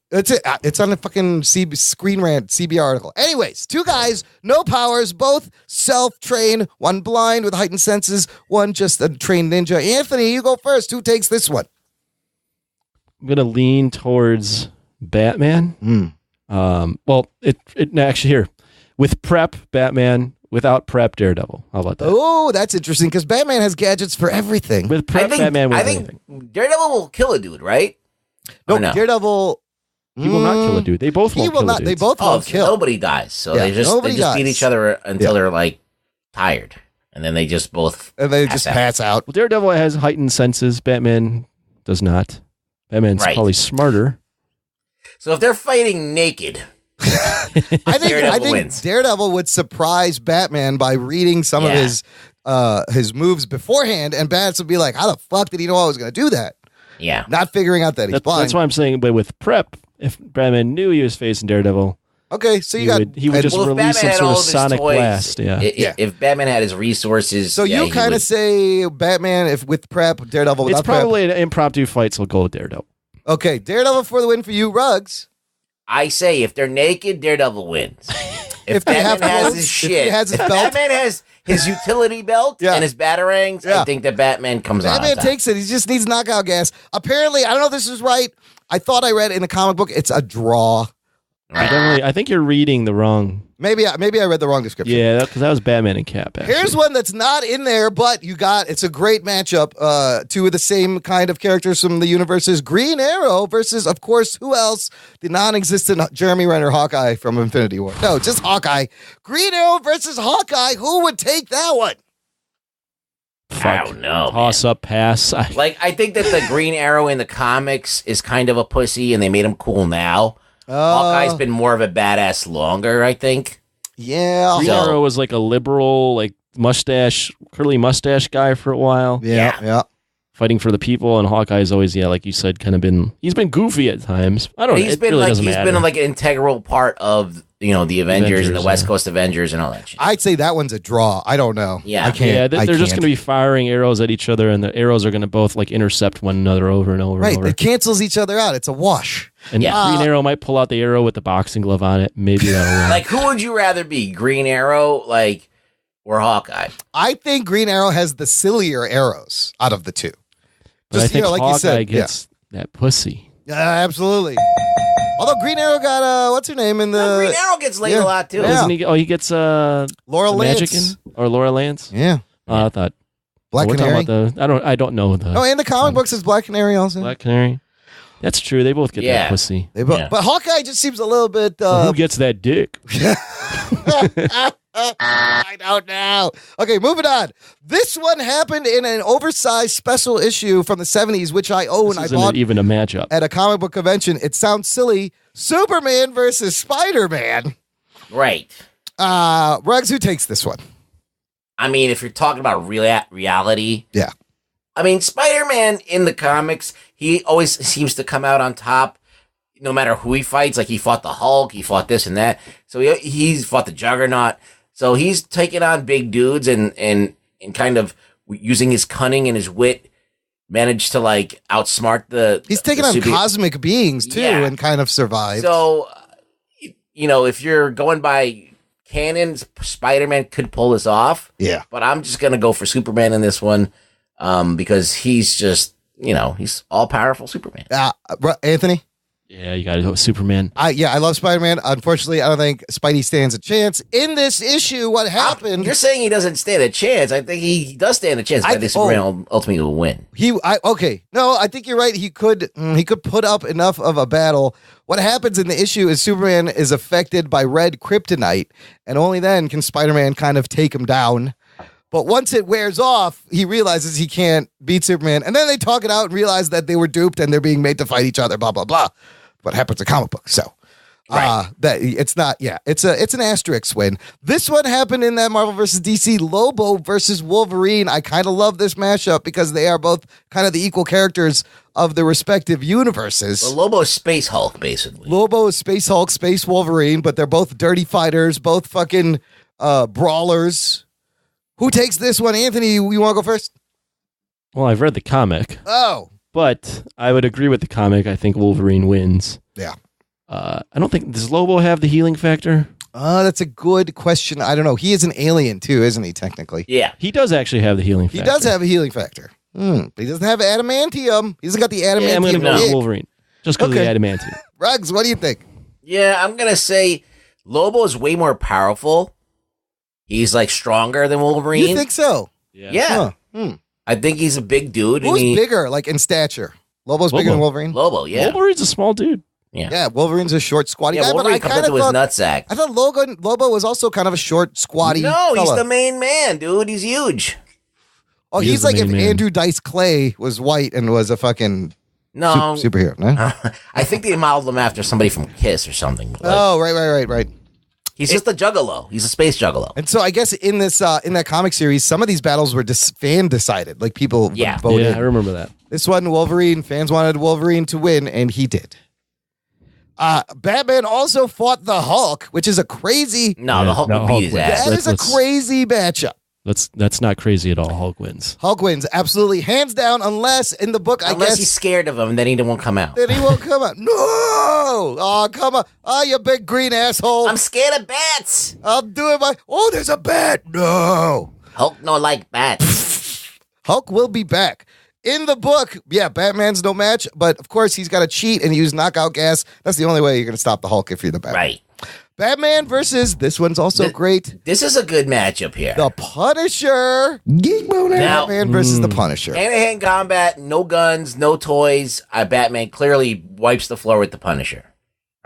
It's on the fucking Screen Rant CB article. Anyways, two guys, no powers, both self-trained, one blind with heightened senses, one just a trained ninja. Anthony, you go first. Who takes this one? I'm going to lean towards Batman. Well, it actually here. With prep, Batman. Without prep, Daredevil. How about that? Oh, that's interesting because Batman has gadgets for everything. With prep, Batman with anything. Daredevil will kill a dude, right? No, Daredevil... He will not kill a dude. They both won't kill a dude. They both won't kill. Nobody dies. So they just beat each other until they're like tired. And then they just both pass out. Well, Daredevil has heightened senses. Batman does not. Batman's probably smarter. So if they're fighting naked... I think Daredevil would surprise Batman by reading some of his moves beforehand, and Bats would be like, how the fuck did he know I was going to do that? Yeah. Not figuring out that he's blind. That's why I'm saying, but with prep, if Batman knew he was facing Daredevil, okay, so he would just release some sort of sonic blast. If Batman had his resources. So you kind of say Batman with prep, Daredevil without prep. It's probably an impromptu fight, so we'll go with Daredevil. Okay, Daredevil for the win for you, Ruggs. I say if they're naked, Daredevil wins. If Batman has his shit, Batman has his utility belt and his batarangs, I think that Batman comes out. Batman takes it. He just needs knockout gas. Apparently, I don't know if this is right. I thought I read in a comic book it's a draw. I think you're reading the wrong. Maybe I read the wrong description. Yeah, because that was Batman and Cap. Actually. Here's one that's not in there, but it's a great matchup. Two of the same kind of characters from the universes: Green Arrow versus, of course, who else? The non-existent Jeremy Renner Hawkeye from Infinity War. No, just Hawkeye. Green Arrow versus Hawkeye. Who would take that one? I don't know. Toss up, pass. I think that the Green Arrow in the comics is kind of a pussy, and they made him cool now. Hawkeye's been more of a badass longer, I think. Yeah. Green Arrow was like a liberal, like curly mustache guy for a while. Yeah. Fighting for the people, and Hawkeye's always, like you said, he's been goofy at times. I don't know. He's been like an integral part of the Avengers and the West Coast Avengers and all that shit. I'd say that one's a draw. I don't know. Yeah. I can't. Yeah, they're just going to be firing arrows at each other, and the arrows are going to both like intercept one another over and over. Right. And over. It cancels each other out. It's a wash. And Green Arrow might pull out the arrow with the boxing glove on it. Maybe that'll win. Like, who would you rather be, Green Arrow, or Hawkeye? I think Green Arrow has the sillier arrows out of the two. But I think Hawkeye gets that pussy. Absolutely. Although Green Arrow got what's her name in the Green Arrow gets laid a lot too. Doesn't he? Oh, he gets Laura Lance Magician or Laura Lance. Yeah. I thought Black Canary. I don't know the. Oh, in the comic books is Black Canary also. Black Canary. That's true. They both get that pussy. But Hawkeye just seems a little bit. Who gets that dick? I don't know. Okay, moving on. This one happened in an oversized special issue from the 70s, which I own. I bought even a matchup at a comic book convention. It sounds silly. Superman versus Spider-Man. Right. Ruggs, who takes this one? I mean, if you're talking about reality. Yeah. I mean, Spider-Man in the comics, he always seems to come out on top no matter who he fights. Like, he fought the Hulk, he fought this and that. So he's fought the Juggernaut. So he's taking on big dudes and kind of using his cunning and his wit, managed to, like, outsmart the... He's taking on cosmic beings, too, and kind of survived. So, if you're going by canon, Spider-Man could pull this off. Yeah. But I'm just going to go for Superman in this one. Because he's just, he's all-powerful Superman. Anthony? Yeah, you got to go with Superman. I love Spider-Man. Unfortunately, I don't think Spidey stands a chance. In this issue, what happened... You're saying he doesn't stand a chance. I think he does stand a chance. I think Superman ultimately will win. Okay. No, I think you're right. He could put up enough of a battle. What happens in the issue is Superman is affected by red kryptonite, and only then can Spider-Man kind of take him down. But once it wears off, he realizes he can't beat Superman. And then they talk it out and realize that they were duped and they're being made to fight each other, blah, blah, blah. What happens in comic books. So that it's not, it's an asterisk win. This one happened in that Marvel versus DC Lobo versus Wolverine. I kind of love this mashup because they are both kind of the equal characters of the respective universes. Well, Lobo's Space Hulk, basically. Lobo is Space Hulk, Space Wolverine, but they're both dirty fighters, both fucking brawlers. Who takes this one? Anthony, you want to go first? Well, I've read the comic. Oh. But I would agree with the comic. I think Wolverine wins. Yeah. I don't think, does Lobo have the healing factor? That's a good question. I don't know. He is an alien too, isn't he, technically? Yeah. He does actually have the healing factor. He does have a healing factor. But he doesn't have adamantium. He hasn't got the adamantium. Yeah, I'm going to go with Wolverine. Just because of the adamantium. Ruggs, what do you think? Yeah, I'm going to say Lobo is way more powerful. He's like stronger than Wolverine. You think so? Yeah. I think he's a big dude. Who's bigger, like in stature? Lobo's bigger than Wolverine? Lobo, yeah. Wolverine's a small dude. Yeah, Wolverine's a short, squatty guy. Wolverine but I comes into his nutsack. I thought Lobo was also kind of a short, squatty No, fella. he's the main man, dude. He's huge. Oh, he's like if Andrew Dice Clay was white and was a fucking superhero. No? I think they modeled him after somebody from Kiss or something. Oh, right. He's just a juggalo. He's a space juggalo. And so I guess in this in that comic series, some of these battles were fan decided. Like people voted. Yeah, I remember that. This one, Wolverine, fans wanted Wolverine to win, and he did. Batman also fought the Hulk, which is a crazy... No, the Hulk would beat his ass. That is a crazy matchup. That's not crazy at all. Hulk wins. Hulk wins, absolutely. Hands down, unless in the book, Unless he's scared of him, then he won't come out. Then he won't come out. No! Oh, come on. Oh, you big green asshole. I'm scared of bats. I'll do it. Oh, there's a bat. No. Hulk no like bats. Hulk will be back. In the book, Batman's no match, but of course he's got to cheat and use knockout gas. That's the only way you're going to stop the Hulk if you're the Batman. Right. Batman versus, this one's also great. This is a good matchup here. The Punisher. Geek Boner. Batman versus the Punisher. Hand-to-hand combat, no guns, no toys. Batman clearly wipes the floor with the Punisher.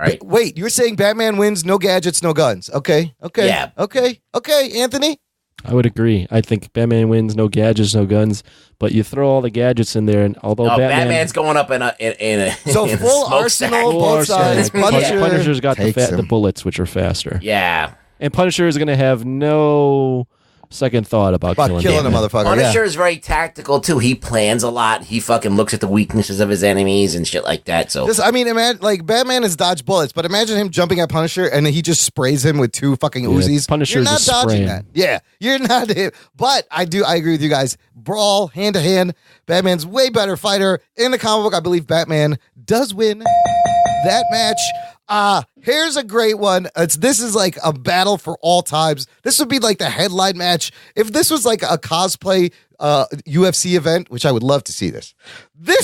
All right. Wait, you're saying Batman wins, no gadgets, no guns. Okay. Yeah. Okay, Anthony? I would agree. I think Batman wins, no gadgets, no guns. But you throw all the gadgets in there, and although Batman's going up in a so in full a arsenal, both sides. Punisher's got the bullets, which are faster. Yeah, and Punisher is going to have no second thought about killing a motherfucker. Punisher is very tactical too. He plans a lot. He fucking looks at the weaknesses of his enemies and shit like that. So imagine like Batman has dodged bullets, but imagine him jumping at Punisher and he just sprays him with two fucking Uzis. Punisher's you're not dodging that. Yeah, you're not. But I agree with you guys. Brawl hand to hand. Batman's way better fighter. In the comic book, I believe Batman does win that match. Here's a great one. This is like a battle for all times. This would be like the headline match. If this was like a cosplay UFC event, which I would love to see this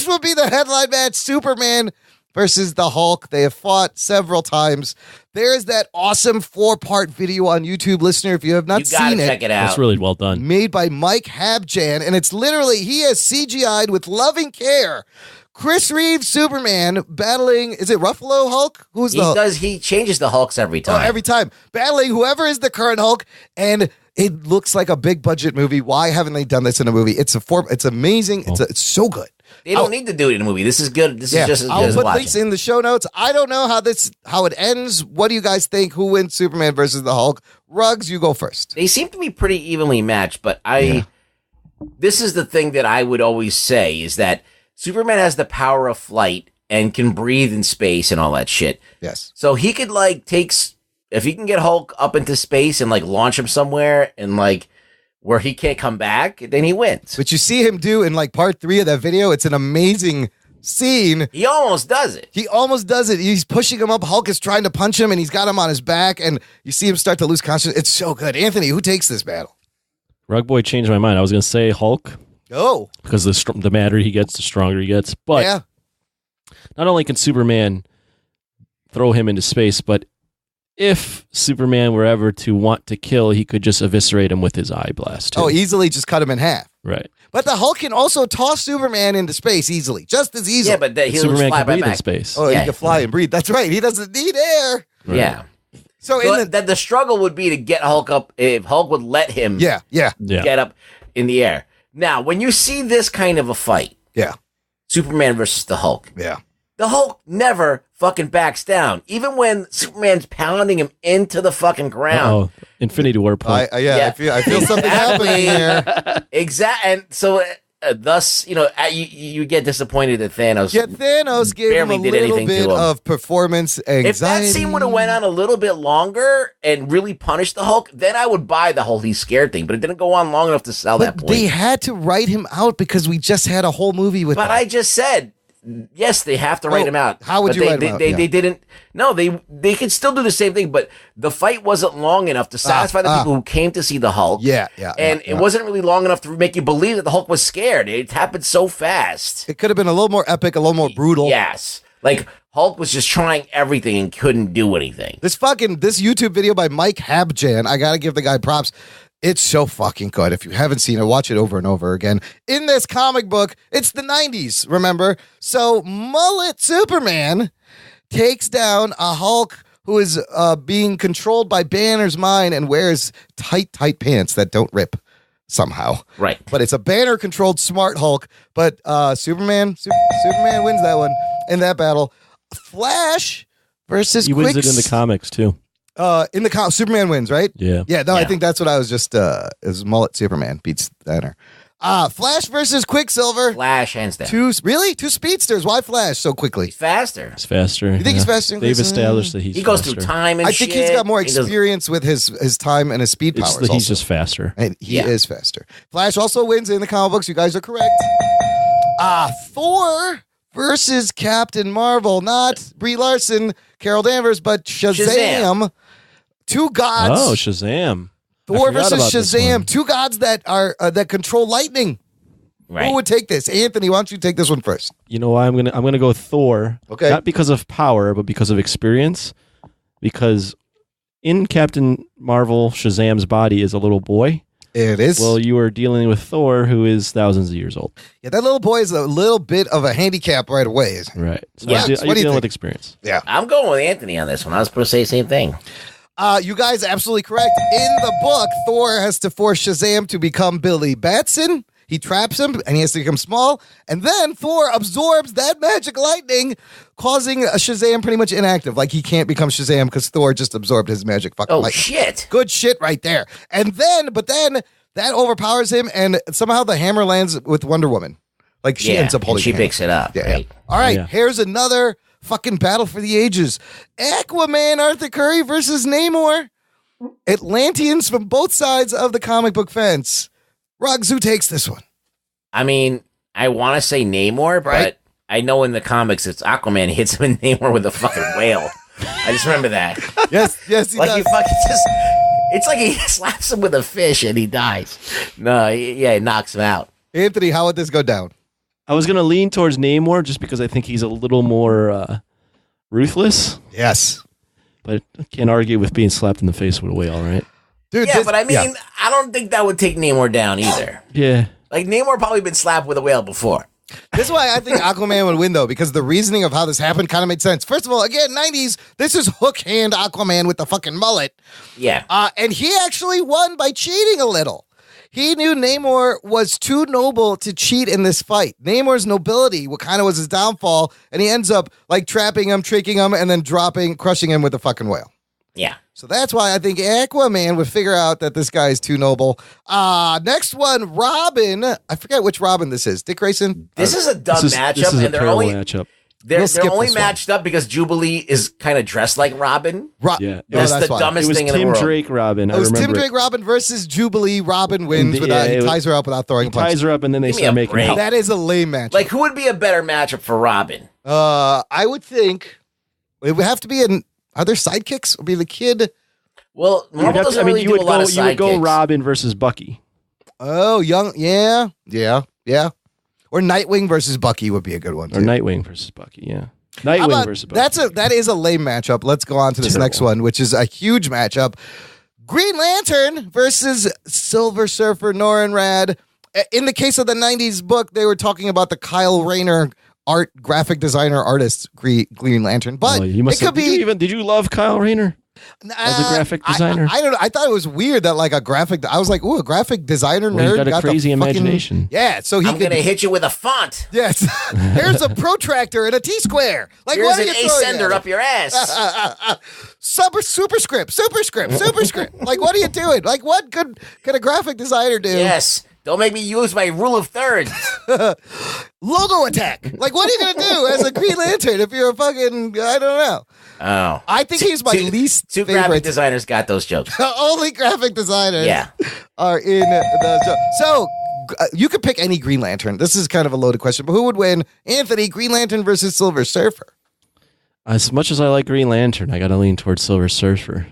would be the headline match. Superman versus the Hulk. They have fought several times. There's that awesome 4-part video on YouTube, listener. If you have not seen it, check it out. It's really well done. Made by Mike Habjan, and it's literally, he has CGI'd with loving care Chris Reeves Superman battling, is it Ruffalo Hulk? He changes the Hulks every time. Every time. Battling whoever is the current Hulk, and it looks like a big budget movie. Why haven't they done this in a movie? It's amazing. It's so good. They don't need to do it in a movie. This is good. This is just as good as I'll put watching. links in the show notes. I don't know how it ends. What do you guys think? Who wins Superman versus the Hulk? Ruggs, you go first. They seem to be pretty evenly matched, but this is the thing that I would always say is that Superman has the power of flight and can breathe in space and all that shit. Yes. So he could if he can get Hulk up into space and launch him somewhere and where he can't come back, then he wins. But you see him do in part 3 of that video. It's an amazing scene. He almost does it. He's pushing him up. Hulk is trying to punch him and he's got him on his back and you see him start to lose consciousness. It's so good. Anthony, who takes this battle? Rug Boy changed my mind. I was going to say Hulk. Oh. Because the madder he gets, the stronger he gets. But not only can Superman throw him into space, but if Superman were ever to want to kill, he could just eviscerate him with his eye blast. Too. Oh, easily just cut him in half. Right. But the Hulk can also toss Superman into space easily, just as easily. Yeah, but he'll Superman fly can breathe back. in space. Oh, he can fly and breathe. That's right. He doesn't need air. Right. Yeah. So the struggle would be to get Hulk up, if Hulk would let him get up in the air. Now, when you see this kind of a fight, Superman versus the Hulk, the Hulk never fucking backs down. Even when Superman's pounding him into the fucking ground. Infinity War point. I feel something happening here. Exactly. And so thus, you get disappointed that Thanos. Yeah, Thanos gave him a little bit of performance anxiety. If that scene would have went on a little bit longer and really punished the Hulk, then I would buy the whole he's scared thing. But it didn't go on long enough to sell that point. They had to write him out because we just had a whole movie with him. I just said, yes, they have to write him out. How would you write him out? They didn't. No, they could still do the same thing, but the fight wasn't long enough to satisfy the people who came to see the Hulk. And it wasn't really long enough to make you believe that the Hulk was scared. It happened so fast. It could have been a little more epic, a little more brutal. Yes. Like, Hulk was just trying everything and couldn't do anything. This YouTube video by Mike Habjan, I got to give the guy props. It's so fucking good. If you haven't seen it, watch it over and over again. In this comic book, it's the 90s, remember? So Mullet Superman takes down a Hulk who is being controlled by Banner's mind and wears tight pants that don't rip somehow. Right. But it's a Banner-controlled smart Hulk. But Superman wins that one in that battle. Flash versus He wins it in the comics, too. In the Superman wins, right? Yeah. I think that's what I was just is Mullet Superman beats Banner. Flash versus Quicksilver. Flash, hands down. Two speedsters. Why Flash so quickly? He's faster. He's faster. You think he's faster? They've established that he goes through time and I think he's got more experience with his time and his speed powers. He's just faster. And he is faster. Flash also wins in the comic books. You guys are correct. Thor versus Captain Marvel. Not Brie Larson, Carol Danvers, but Shazam. Two gods. Oh, Shazam. Thor versus Shazam. Two gods that are that control lightning. Right. Who would take this? Anthony, why don't you take this one first? You know why I'm gonna go Thor. Okay. Not because of power, but because of experience. Because in Captain Marvel, Shazam's body is a little boy. It is. Well, you are dealing with Thor, who is thousands of years old. Yeah, that little boy is a little bit of a handicap right away, isn't he? Right. So Yeah. you're dealing with experience. Yeah. I'm going with Anthony on this one. I was supposed to say the same thing. You guys are absolutely correct. In the book, Thor has to force Shazam to become Billy Batson. He traps him, and he has to become small. And then Thor absorbs that magic lightning, causing Shazam pretty much inactive. Like, he can't become Shazam because Thor just absorbed his magic fucking lightning. Shit. Good shit right there. And then, that overpowers him, and somehow the hammer lands with Wonder Woman. Like, she ends up holding she the hammer. picks it up. Yeah. Right? All right, Yeah. here's another fucking battle for the ages. Aquaman Arthur Curry versus Namor. Atlanteans from both sides of the comic book fence. Ruggs, who takes this one? I mean, I want to say Namor, but I know in the comics it's Aquaman hits him in Namor with a fucking whale. I just remember that. Yes, he like does. he fucking just. It's like he slaps him with a fish and he dies. No, it knocks him out. Anthony, how would this go down? I was going to lean towards Namor just because I think he's a little more ruthless. Yes. But I can't argue with being slapped in the face with a whale, right? Dude, but I mean, I don't think that would take Namor down either. Yeah. Like, Namor probably been slapped with a whale before. This is why I think Aquaman would win, though, because the reasoning of how this happened kind of made sense. First of all, again, 90s, this is hook hand Aquaman with the fucking mullet. Yeah. And he actually won by cheating a little. He knew Namor was too noble to cheat in this fight. Namor's nobility, what kind of was his downfall, and he ends up like trapping him, tricking him, and then crushing him with a fucking whale. Yeah. So that's why I think Aquaman would figure out that this guy is too noble. Next one, Robin. I forget which Robin this is. Dick Grayson? This is a dumb matchup. This is and a terrible matchup. They're skip only this one. matched up because Jubilee is kind of dressed like Robin. Yeah. That's the why. dumbest It was thing in the Tim world. Drake Robin. It was Tim Drake Robin versus Jubilee. Robin wins without, he ties her up without throwing He punches. ties her up and then they Give me start a making break. out. That is a lame match. Like, who would be a better matchup for Robin? I would think it would have to be are there sidekicks? It would be the kid. Well, Marvel doesn't really do a lot of you would go sidekicks. Robin versus Bucky. Oh, yeah. Or Nightwing versus Bucky would be a good one too. Or Nightwing versus Bucky, yeah. Nightwing versus Bucky. That is a lame matchup. Let's go on to this next one, which is a huge matchup. Green Lantern versus Silver Surfer Norrinrad. In the case of the 90s book, they were talking about the Kyle Rayner graphic designer artist Green Lantern. But it could be. Did you love Kyle Rayner? As a graphic designer, I don't know. I thought it was weird that like I was like, ooh, a graphic designer nerd got a crazy imagination. Yeah, so I'm gonna hit you with a font. Yes, here's a protractor and a T-square. Like, here's what are an you throwing ascender at up your ass. Superscript. Like, what are you doing? Like, what could a graphic designer do? Yes, Don't make me use my rule of thirds. Logo attack. Like, what are you gonna do as a Green Lantern if you're a fucking? I don't know. Oh, I think he's my least two favorite. graphic designers got those jokes. Only graphic designers Yeah. are in the show. So you could pick any Green Lantern. This is kind of a loaded question, but who would win? Anthony, Green Lantern versus Silver Surfer. As much as I like Green Lantern, I got to lean towards Silver Surfer.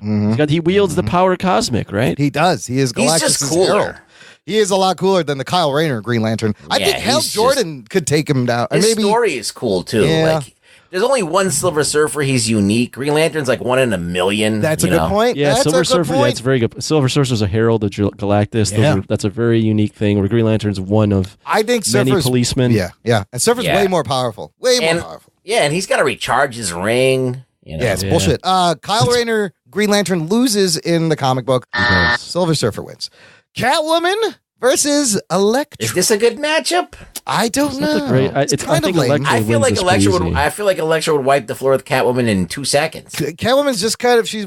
He wields the power cosmic, right? He does. He is Galactus' He's just cooler. herald. He is a lot cooler than the Kyle Rayner Green Lantern. I think Hal Jordan could take him down. His Maybe story is cool too. Yeah. Like, there's only one Silver Surfer. He's unique. Green Lantern's like 1 in a million. That's a good point. Yeah, That's Silver a good Surfer. point. That's very good. Silver Surfer's a herald of Galactus. Yeah. That's a very unique thing. Where Green Lantern's one of I think many Surfer's policemen. Yeah. And Surfer's way more powerful. Way more powerful. Yeah, and he's got to recharge his ring. You know? Yeah, it's bullshit. Kyle Rayner, Green Lantern loses in the comic book. Silver Surfer wins. Catwoman versus Elektra. Is this a good matchup? I don't know. It's kind of lame. I feel like Elektra would wipe the floor with Catwoman in 2 seconds. Catwoman's just kind of She's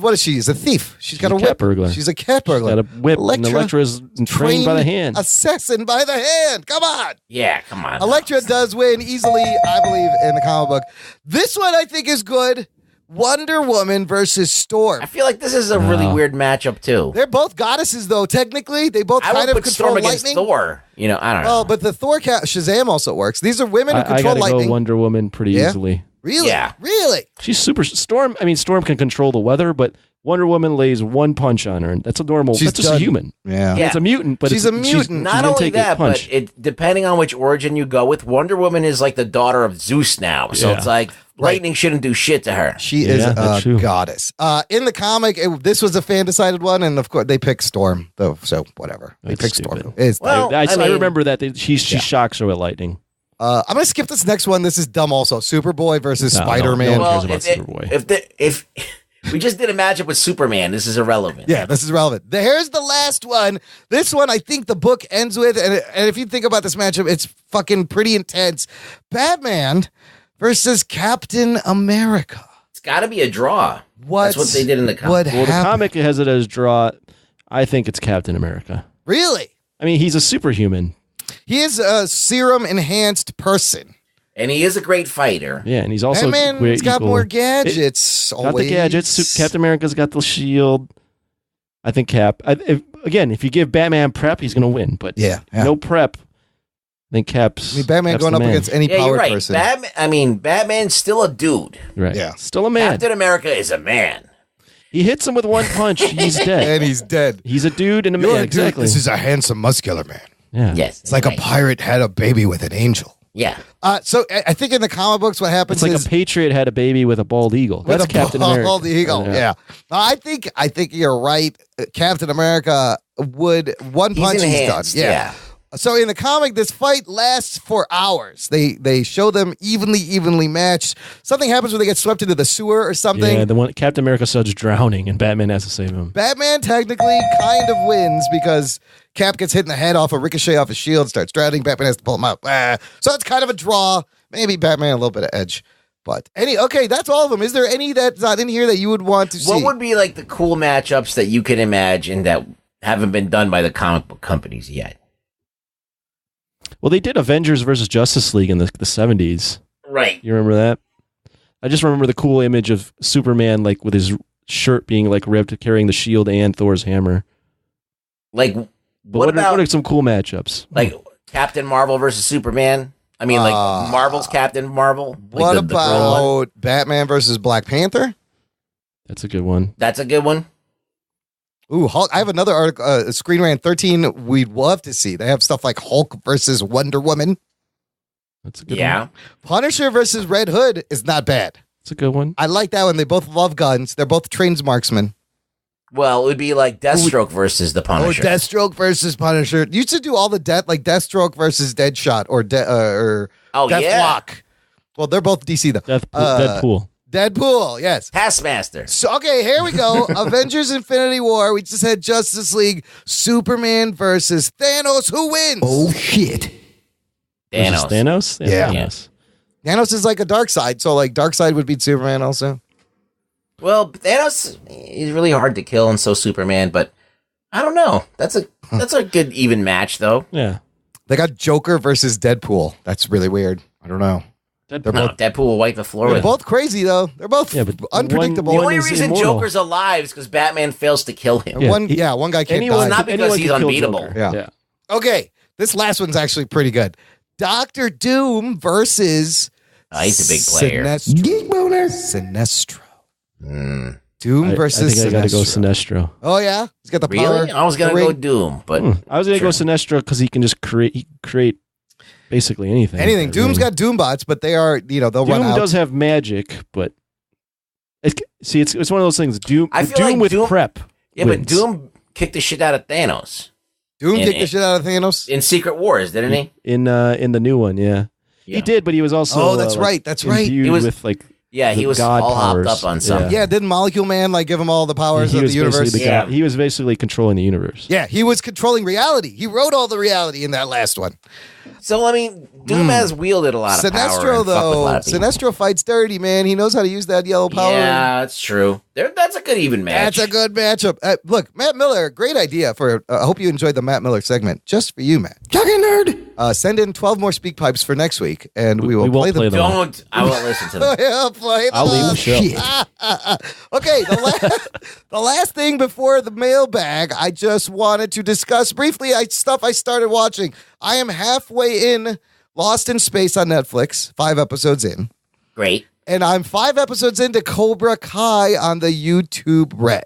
a thief. She's got a cat whip. burglar. She's a cat burglar. Got a whip. And Elektra is trained by the hand. Assassin by the hand. Come on. Yeah, come on. Elektra does win easily, I believe, in the comic book. This one I think is good. Wonder Woman versus Storm. I feel like this is a really weird matchup too. They're both goddesses, though. Technically, they both I kind would of put control Storm against lightning. Thor. You know, I don't know. Well, but the Thor Shazam also works. These are women who I control gotta lightning. go Wonder Woman pretty easily. Really? Yeah. Really? She's super Storm. I mean, Storm can control the weather, but Wonder Woman lays one punch on her, and that's a normal. She's that's just done. a human. Yeah. It's a mutant, but She's a mutant. Not only that, but depending on which origin you go with, Wonder Woman is like the daughter of Zeus now. So it's like lightning shouldn't do shit to her. She is a goddess. In the comic, this was a fan decided one, and of course they picked Storm. Though, so whatever. They picked Storm. I remember that she shocks her with lightning. I'm gonna skip this next one. This is dumb. Also, Superboy versus Spider-Man. No one cares about Superboy. If we just did a matchup with Superman, this is irrelevant. Yeah, this is relevant. Here's the last one. This one, I think the book ends with, and if you think about this matchup, it's fucking pretty intense. Batman versus Captain America. It's got to be a draw. That's what they did in the comic. Well, the comic has it as draw. I think it's Captain America. Really? I mean, he's a superhuman. He is a serum enhanced person. And he is a great fighter. Yeah, and he's also Batman's got more gadgets. Got the gadgets. Captain America's got the shield. I think if you give Batman prep, he's going to win. But no prep, I think Cap's. Batman going up against any powered you're right. person. Batman's still a dude. Right. Yeah. Still a man. Captain America is a man. He hits him with one punch. He's dead. And he's dead. He's a dude and a man. Exactly. This is a handsome, muscular man. Yeah. Yes. It's like a pirate had a baby with an angel. Yeah. So I think in the comic books, what happens It's like a patriot had a baby with a bald eagle. That's Captain America. Bald eagle. Yeah. I think you're right. Captain America would one punch. He's done. Yeah. So in the comic, this fight lasts for hours. They show them evenly matched. Something happens when they get swept into the sewer or something. Yeah, the one Captain America starts drowning and Batman has to save him. Batman technically kind of wins because Cap gets hit in the head off a ricochet off his shield, starts drowning. Batman has to pull him out. So it's kind of a draw. Maybe Batman a little bit of edge. But that's all of them. Is there any that's not in here that you would want to see? What would be like the cool matchups that you could imagine that haven't been done by the comic book companies yet? Well, they did Avengers versus Justice League in the 70s. Right. You remember that? I just remember the cool image of Superman like with his shirt being like ripped, carrying the shield and Thor's hammer. Like, what are some cool matchups? Like Captain Marvel versus Superman? I mean, like Marvel's Captain Marvel? Like what about Batman versus Black Panther? That's a good one. That's a good one. Ooh, Hulk. I have another article, Screen Rant 13 we'd love to see. They have stuff like Hulk versus Wonder Woman. That's a good one. Punisher versus Red Hood is not bad. That's a good one. I like that one. They both love guns. They're both trained marksmen. Well, it would be like Deathstroke versus the Punisher. Or Deathstroke versus Punisher. You should do all the Deathstroke versus Deadshot or Deathlock. Yeah. Well, they're both DC though. Deadpool, yes. Taskmaster. So, okay, here we go. Avengers Infinity War. We just had Justice League. Superman versus Thanos. Who wins? Oh, shit. Thanos? Yeah. Thanos is like a dark side. So, like, dark side would beat Superman also. Well, Thanos is really hard to kill, and so Superman, but I don't know. That's a good even match though. Yeah. They got Joker versus Deadpool. That's really weird. I don't know. Deadpool will wipe the floor. They're both crazy though. They're both unpredictable. The only reason Joker's alive is because Batman fails to kill him. One guy can't die. It's not because he's unbeatable. Yeah. Okay, this last one's actually pretty good. Dr. Doom versus. He's a big player. Sinestro. Doom versus I think I gotta go Sinestro. Sinestro. Oh yeah, he's got the power. Really? I was gonna go Doom, but I was gonna go Sinestro because he can just create basically anything. Anything. Doom's got Doom bots, but they are they'll run out. Doom does have magic, but it's one of those things. Doom with prep. Yeah, wins. but Doom kicked the shit out of Thanos. Doom kicked the shit out of Thanos in Secret Wars, didn't he? In the new one, yeah. He did, but he was also that's right. He was with like. Yeah, he was God all powers. hopped up on something. Yeah, didn't Molecule Man give him all the powers of the universe? He was basically controlling the universe. Yeah, he was controlling reality. He wrote all the reality in that last one. So, I mean, Doom has wielded a lot of power. Sinestro, though, Sinestro fights dirty, man. He knows how to use that yellow power. Yeah, that's true. That's a good even match. That's a good matchup. Look, Matt Miller, great idea for. I hope you enjoyed the Matt Miller segment. Just for you, Matt. Talking nerd. Send in 12 more speak pipes for next week, and we will play them. Don't. I won't listen to them. Yeah, play them. I'll leave the show. Okay, the last thing before the mailbag, I just wanted to discuss briefly stuff I started watching. I am halfway in Lost in Space on Netflix, 5 episodes in. Great. And I'm 5 episodes into Cobra Kai on the YouTube Red.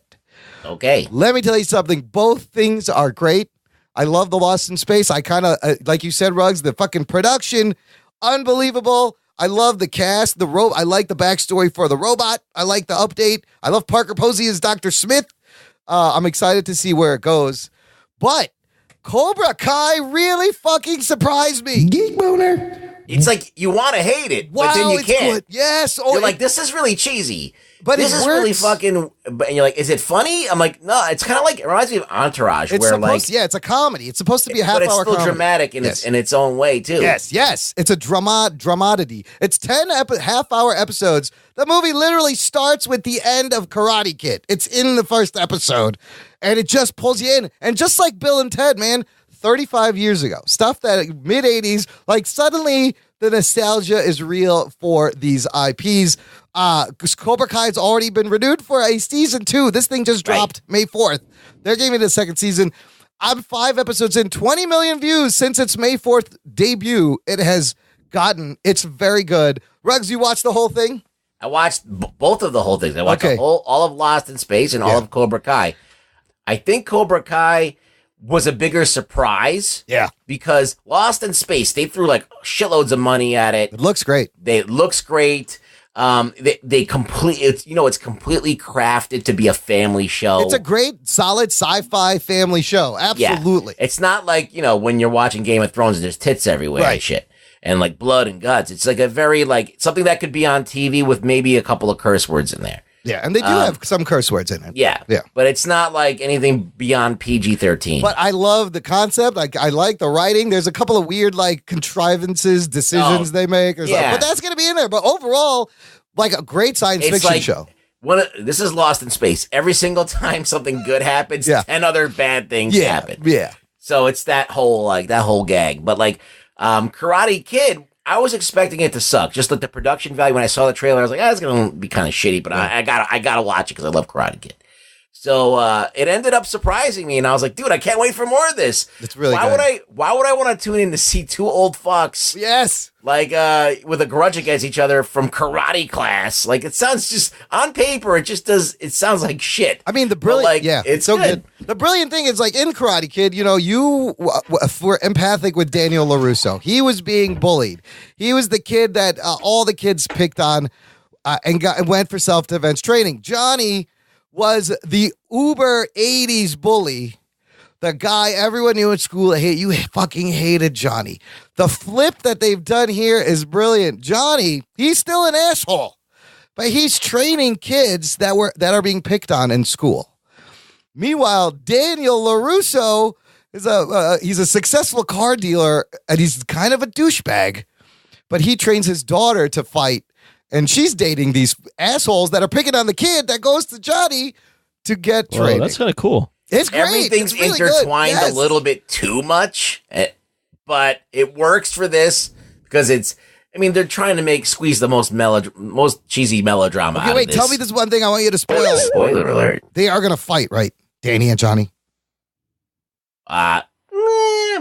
Okay. Let me tell you something. Both things are great. I love the Lost in Space. I kind of, like you said, Ruggs, the fucking production, unbelievable. I love the cast. I like the backstory for the robot. I like the update. I love Parker Posey as Dr. Smith. I'm excited to see where it goes. But Cobra Kai really fucking surprised me. Geek boner. It's like you want to hate it, but then you can't. Good. Yes. You're like, this is really cheesy. But this is really fucking. And you're like, is it funny? I'm like, no. It's kind of like, it reminds me of Entourage, where it's a comedy. It's supposed to be a half-hour comedy. But it's still dramatic in its own way too. Yes. It's a dramatity. It's 10 half-hour episodes. The movie literally starts with the end of Karate Kid. It's in the first episode, and it just pulls you in. And just like Bill and Ted, man, 35 years ago, stuff that mid-'80s, like suddenly the nostalgia is real for these IPs. Cobra Kai's already been renewed for a season 2. This thing just dropped May 4th. They're giving it a second season. I'm 5 episodes in, 20 million views since its May 4th debut. It has gotten. It's very good. Ruggs, you watched the whole thing? I watched both of the whole things. I watched all of Lost in Space and all of Cobra Kai. I think Cobra Kai was a bigger surprise. Yeah. Because Lost in Space, they threw like shitloads of money at it. It looks great. It looks great. It's completely crafted to be a family show. It's a great, solid sci-fi family show. Absolutely. Yeah. It's not like, when you're watching Game of Thrones and there's tits everywhere and shit. And like blood and guts. It's like a very something that could be on TV with maybe a couple of curse words in there. Yeah, and they do have some curse words in it. Yeah. But it's not like anything beyond PG-13. But I love the concept. I like the writing. There's a couple of weird contrivances, decisions they make or something. But that's going to be in there. But overall, like a great science fiction show. This is Lost in Space. Every single time something good happens, 10 other bad things happen. Yeah. So it's that whole gag. But Karate Kid, I was expecting it to suck. Just like the production value when I saw the trailer, I was like, it's going to be kind of shitty, but I gotta watch it because I love Karate Kid. So it ended up surprising me, and I was like, dude, I can't wait for more of this. It's really good. Why would I want to tune in to see two old fucks? Yes. With a grudge against each other from karate class. It sounds just, on paper, it sounds like shit. I mean, the brilliant, it's so good. The brilliant thing is, in Karate Kid, you were empathic with Daniel LaRusso. He was being bullied. He was the kid that all the kids picked on and went for self-defense training. Johnny was the uber 80s bully. The guy everyone knew at school, you fucking hated Johnny. The flip that they've done here is brilliant. Johnny, he's still an asshole, but he's training kids that are being picked on in school. Meanwhile, Daniel LaRusso is he's a successful car dealer, and he's kind of a douchebag, but he trains his daughter to fight, and she's dating these assholes that are picking on the kid that goes to Johnny to get training. That's kind of cool. It's great. Everything's It's really intertwined good. Yes. a little bit too much, but it works for this because it's. I mean, they're trying to squeeze the most cheesy melodrama out Okay, of wait. this. Tell me this one thing I want you to spoil. Spoiler alert. They are going to fight, right? Danny and Johnny.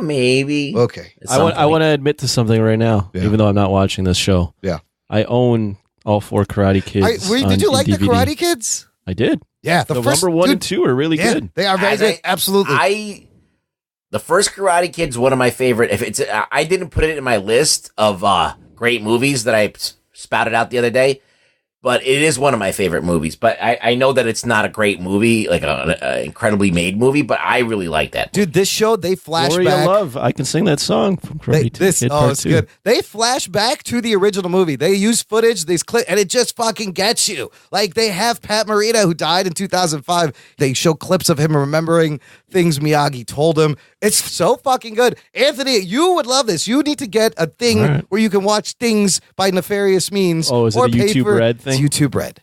Maybe. Okay. I want to admit to something right now, even though I'm not watching this show. Yeah. I own all 4 Karate Kids. Did you like the Karate Kids? I did. Yeah, the first, number 1 and 2 are really good. They are very good. Absolutely. The first Karate Kid's one of my favorite. I didn't put it in my list of great movies that I spouted out the other day, but it is one of my favorite movies. But I know that it's not a great movie, like an incredibly made movie, but I really like that. Dude, this show, they flash Gloria back. Love. I can sing that song from Karate Kid Part it's 2. good. They flash back to the original movie. They use footage, these clips, and it just fucking gets you. Like, they have Pat Morita, who died in 2005. They show clips of him remembering things Miyagi told him. It's so fucking good. Anthony, you would love this. You need to get a thing where you can watch things by nefarious means. Oh, is it a YouTube Red thing? It's YouTube Red.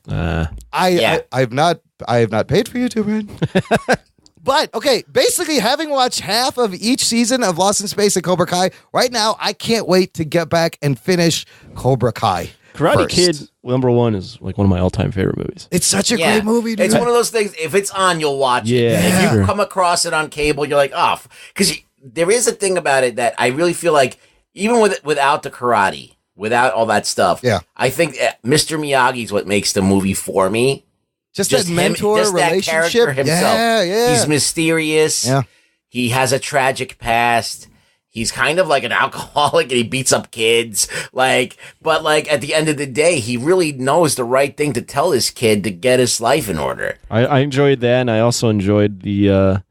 I have not paid for YouTube Red. But, okay, basically, having watched half of each season of Lost in Space and Cobra Kai, right now, I can't wait to get back and finish Cobra Kai. Karate Kid, number 1, is like one of my all-time favorite movies. It's such a great movie, dude. It's one of those things, if it's on, you'll watch it. Yeah. If you come across it on cable, you're like, oh. Because there is a thing about it that I really feel like, even without the karate, without all that stuff, I think Mr. Miyagi's what makes the movie for me. Just that mentor just that relationship. character himself. Yeah. He's mysterious. Yeah. He has a tragic past. He's kind of like an alcoholic and he beats up kids. But at the end of the day, he really knows the right thing to tell his kid to get his life in order. I enjoyed that, and I also enjoyed the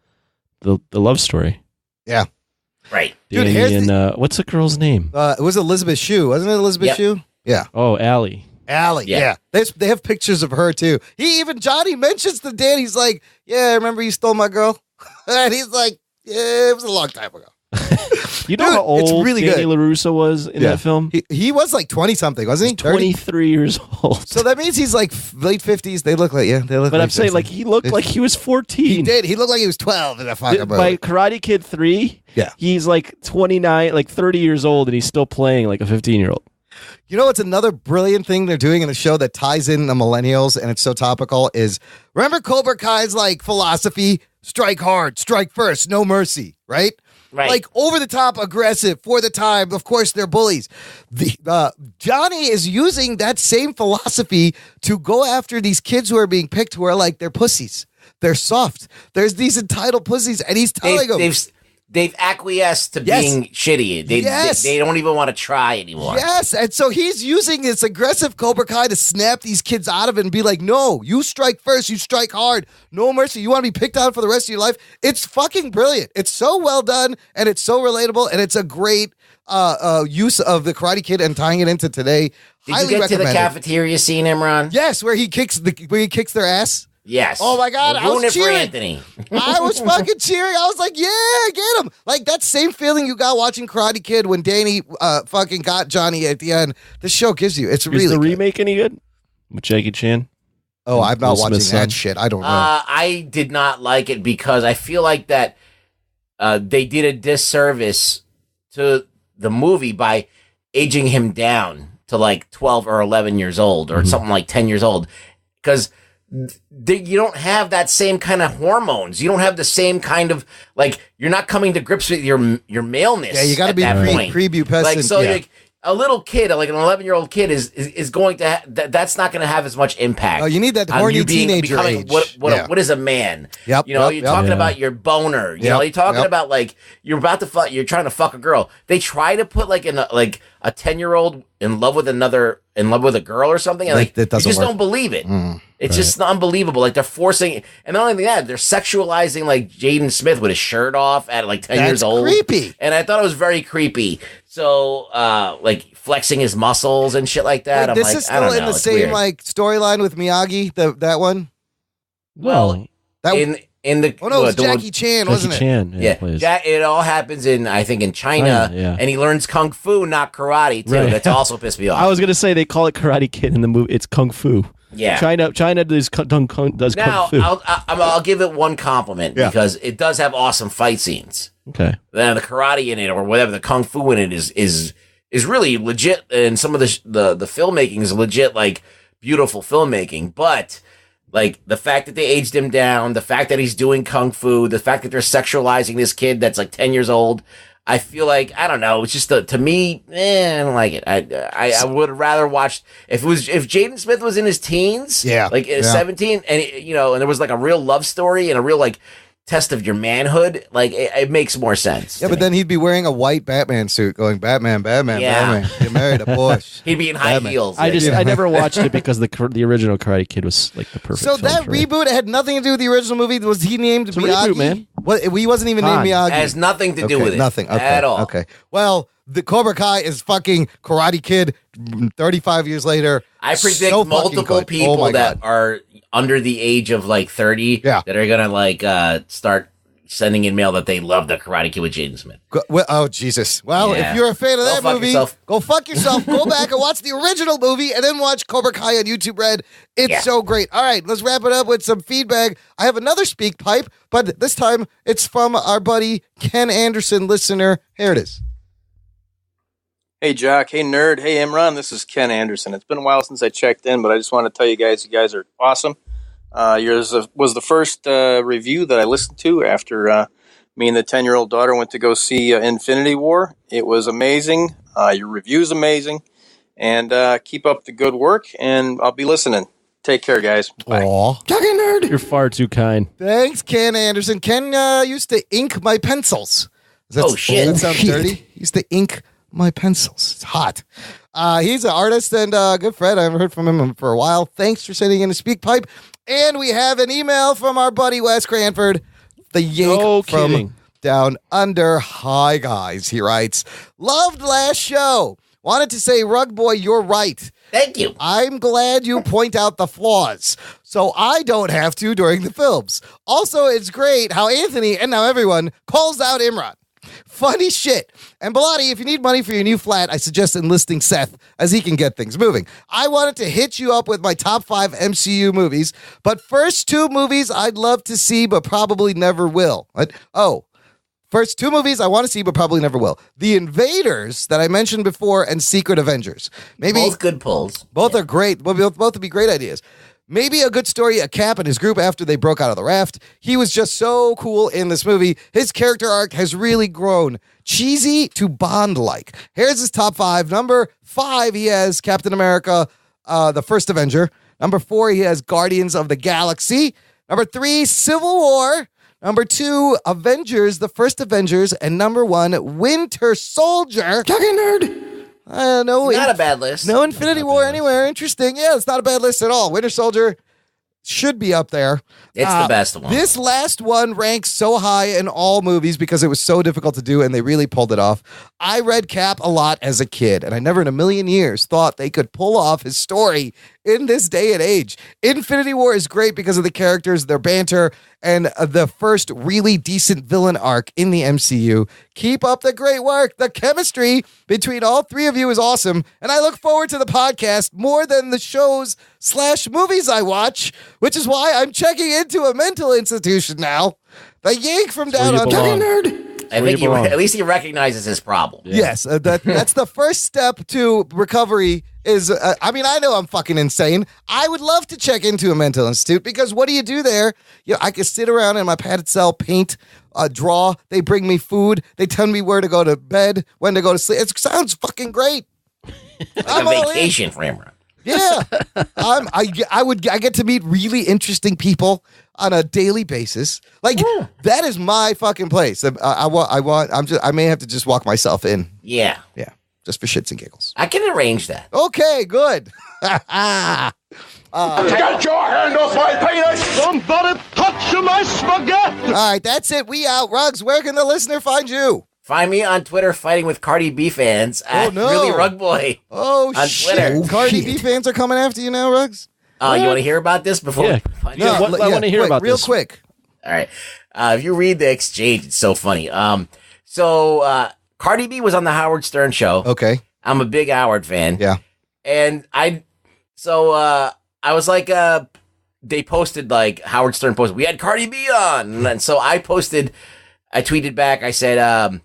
love story. Yeah. Right. Danny and what's the girl's name? It was Elizabeth Shue. Wasn't it Elizabeth Shue? Yeah. Oh, Allie. Allie, yeah. They have pictures of her, too. Johnny mentions to Dan, he's like, yeah, remember you stole my girl? And he's like, yeah, it was a long time ago. You know how old really Danny good. LaRusso was in that film? He was like 20-something, wasn't he? 23 years old. So that means he's like late 50s. They look like, But I'm saying, he looked like he was 14. He did. He looked like he was 12 in that fucking movie. By Karate Kid 3, he's like 29, like 30 years old, and he's still playing like a 15-year-old. You know what's another brilliant thing they're doing in the show that ties in the millennials and it's so topical is, remember Cobra Kai's like philosophy, strike hard, strike first, no mercy, right? Right. Like over the top, aggressive for the time. Of course, they're bullies. Johnny is using that same philosophy to go after these kids who are being picked who are like, they're pussies. They're soft. There's these entitled pussies. And he's telling them. They've acquiesced to being shitty. They don't even want to try anymore. Yes, and so he's using this aggressive Cobra Kai to snap these kids out of it and be like, no, you strike first, you strike hard, no mercy, you want to be picked on for the rest of your life. It's fucking brilliant. It's so well done, and it's so relatable, and it's a great use of the Karate Kid and tying it into today. Did you get to the cafeteria scene, Imran? Yes, where he kicks their ass. Yes. Oh my God, I was cheering. For Anthony. I was fucking cheering. I was like, yeah, get him. Like that same feeling you got watching Karate Kid when Danny fucking got Johnny at the end. The show gives you. It's really Is the good. remake any good? With Jackie Chan? Oh, I'm not Will watching Smith's that son? shit. I don't know. I did not like it because I feel like that they did a disservice to the movie by aging him down to like 12 or 11 years old or something like 10 years old. Because you don't have that same kind of hormones. You don't have the same kind of, like, you're not coming to grips with your maleness. Yeah, you got to be prepubescent. Like, so like, a little kid, like an 11-year-old kid, is going to that's not going to have as much impact. Oh, you need that on horny you teenager becoming age. What is a man? Yep. You know, you're talking about your boner. You know, you're talking about like you're about to fuck. You're trying to fuck a girl. They try to put like a 10-year-old in love with a girl or something, and like that doesn't you just work. don't believe it. It's just unbelievable. Like they're forcing, and not only that, they're sexualizing like Jaden Smith with his shirt off at like 10 years old. Creepy. And I thought it was very creepy. So, like flexing his muscles and shit like that. Wait, I'm this like, is I don't still in know. the It's same weird. like storyline with Miyagi. That one. Well, in the Oh no, it was Jackie Chan, wasn't it? Chan, yeah. It all happens in China, and he learns kung fu, not karate too. Right. That's also pissed me off. I was gonna say they call it Karate Kid in the movie. It's Kung Fu. Yeah. China does kung fu. I'll give it one compliment because it does have awesome fight scenes. Okay. Then the karate in it or whatever, the kung fu in it is really legit, and some of the filmmaking is legit, like beautiful filmmaking. But like the fact that they aged him down, the fact that he's doing kung fu, the fact that they're sexualizing this kid that's like 10 years old, I feel like, I don't know, it's just to me, I don't like it. I would rather watch if Jaden Smith was in his teens, 17, and and there was like a real love story and a real like test of your manhood, like it makes more sense. Yeah, but then he'd be wearing a white Batman suit, going Batman, Batman. Get married a Bush. He'd be in high heels. I never watched it because the original Karate Kid was like the perfect. So that reboot had nothing to do with the original movie. Was he named Miyagi? Reboot, man. What? He wasn't even named Miyagi. It has nothing to do with it. Nothing at all. Okay. Well, the Cobra Kai is fucking Karate Kid. 35 years later, I predict multiple people that are under the age of like 30 that are gonna like start sending in mail that they love the Karate Kid with Jaden Smith. Oh, Jesus. Well, if you're a fan of that movie, go fuck yourself. Go back and watch the original movie and then watch Cobra Kai on YouTube Red. It's so great. All right, let's wrap it up with some feedback. I have another speak pipe, but this time it's from our buddy Ken Anderson, listener. Here it is. Hey, Jock. Hey, Nerd. Hey, Imran. This is Ken Anderson. It's been a while since I checked in, but I just want to tell you guys are awesome. Yours was the first review that I listened to after me and the 10-year-old daughter went to go see Infinity War. It was amazing. Your review's amazing. And keep up the good work, and I'll be listening. Take care, guys. Bye. Aw. Nerd. You're far too kind. Thanks, Ken Anderson. Ken used to ink my pencils. Shit. That sounds dirty. He used to ink my pencils. It's hot. He's an artist and a good friend. I haven't heard from him for a while. Thanks for sending in a speak pipe. And we have an email from our buddy Wes Cranford, the yank from down under. Hi, guys. He writes, loved last show. Wanted to say, Rug Boy, you're right. Thank you. I'm glad you point out the flaws, so I don't have to during the films. Also, it's great how Anthony, and now everyone, calls out Imran. Funny shit. And Bilotti, if you need money for your new flat, I suggest enlisting Seth, as he can get things moving. I wanted to hit you up with my top 5 MCU movies, but first 2 movies I'd love to see, but probably never will. First 2 movies I want to see, but probably never will. The Invaders, that I mentioned before, and Secret Avengers. Maybe both good pulls. Both are great. Both would be great ideas. Maybe a good story of Cap and his group after they broke out of the raft. He was just so cool in this movie. His character arc has really grown. Cheesy to Bond-like. Here's his top 5. Number 5, he has Captain America, the First Avenger. Number 4, he has Guardians of the Galaxy. Number 3, Civil War. Number 2, Avengers, the First Avengers. And number 1, Winter Soldier. Nerd. No, not a bad list. No Infinity War anywhere. Interesting. Yeah, it's not a bad list at all. Winter Soldier should be up there. It's the best one. This last one ranks so high in all movies because it was so difficult to do, and they really pulled it off. I read Cap a lot as a kid, and I never in a million years thought they could pull off his story in this day and age. Infinity War is great because of the characters, their banter, and the first really decent villain arc in the MCU. Keep up the great work. The chemistry between all 3 of you is awesome, and I look forward to the podcast more than the shows/movies I watch, which is why I'm checking into a mental institution now. The yank from down on Nerd. I think at least he recognizes his problem. Yeah. Yes, that's the first step to recovery is, I know I'm fucking insane. I would love to check into a mental institute because what do you do there? I can sit around in my padded cell, paint, draw. They bring me food. They tell me where to go to bed, when to go to sleep. It sounds fucking great. Like a vacation for him. Yeah, I get to meet really interesting people on a daily basis. Like that is my fucking place. I may have to just walk myself in. Yeah, just for shits and giggles. I can arrange that. Okay, good. Get your hand off my penis! Somebody touch my spaghetti! All right, that's it. We out. Ruggs, where can the listener find you? Find me on Twitter fighting with Cardi B fans at Really Rug Boy. Oh, on shit. Twitter. Cardi B fans are coming after you now, Ruggs? You want to hear about this before? Yeah. I want to hear about real this. Quick. All right. If you read the exchange, it's so funny. So Cardi B was on the Howard Stern show. Okay. I'm a big Howard fan. Yeah. And I I was like, they posted like Howard Stern posted, we had Cardi B on, and then so I tweeted back, I said,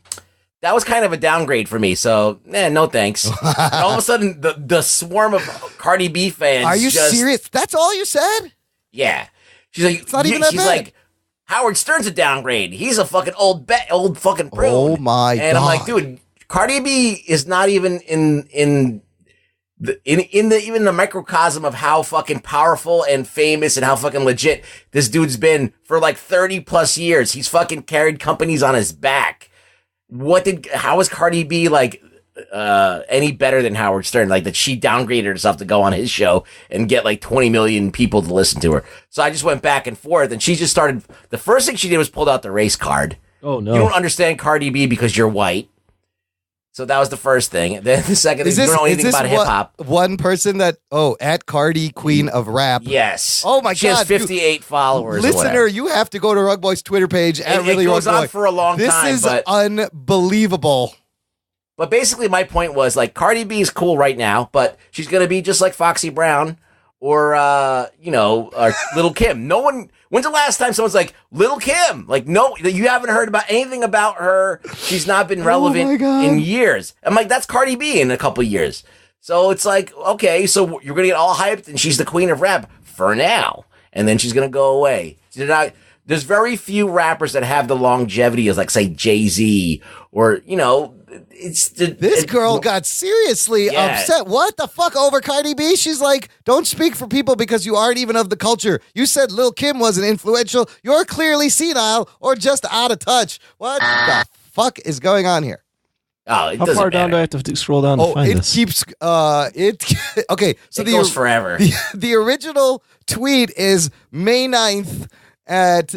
that was kind of a downgrade for me, so no thanks. And all of a sudden, the swarm of Cardi B fans. Are you serious? That's all you said? Yeah. She's like, it's not even that bad. Like, Howard Stern's a downgrade. He's a fucking old fucking prune. Oh my God. And I'm like, dude, Cardi B is not even in the microcosm of how fucking powerful and famous and how fucking legit this dude's been for like 30 plus years. He's fucking carried companies on his back. How is Cardi B like any better than Howard Stern? Like that she downgraded herself to go on his show and get like 20 million people to listen to her. So I just went back and forth, and she just started. The first thing she did was pulled out the race card. Oh no! You don't understand Cardi B because you're white. So that was the first thing. Then the second thing, you don't know anything about hip hop. One person that at Cardi Queen of Rap. Yes. Oh my God. She has 58 followers. Listener, you have to go to Rug Boy's Twitter page at Really Rug Boy. It goes on for a long time. This is unbelievable. But basically, my point was like Cardi B is cool right now, but she's gonna be just like Foxy Brown or or Lil' Kim. No one. When's the last time someone's like Lil' Kim? Like, no, you haven't heard about anything about her. She's not been relevant in years. I'm like, that's Cardi B in a couple years. So it's like, okay, so you're gonna get all hyped, and she's the queen of rap for now, and then she's gonna go away. There's very few rappers that have the longevity as, like, say, Jay-Z or this girl got seriously upset. What the fuck over Cardi B? She's like, don't speak for people because you aren't even of the culture. You said Lil' Kim wasn't influential. You're clearly senile or just out of touch. What the fuck is going on here? Oh, how far down do I have to scroll down to find this? Keeps okay, so it goes forever. The original tweet is May 9th at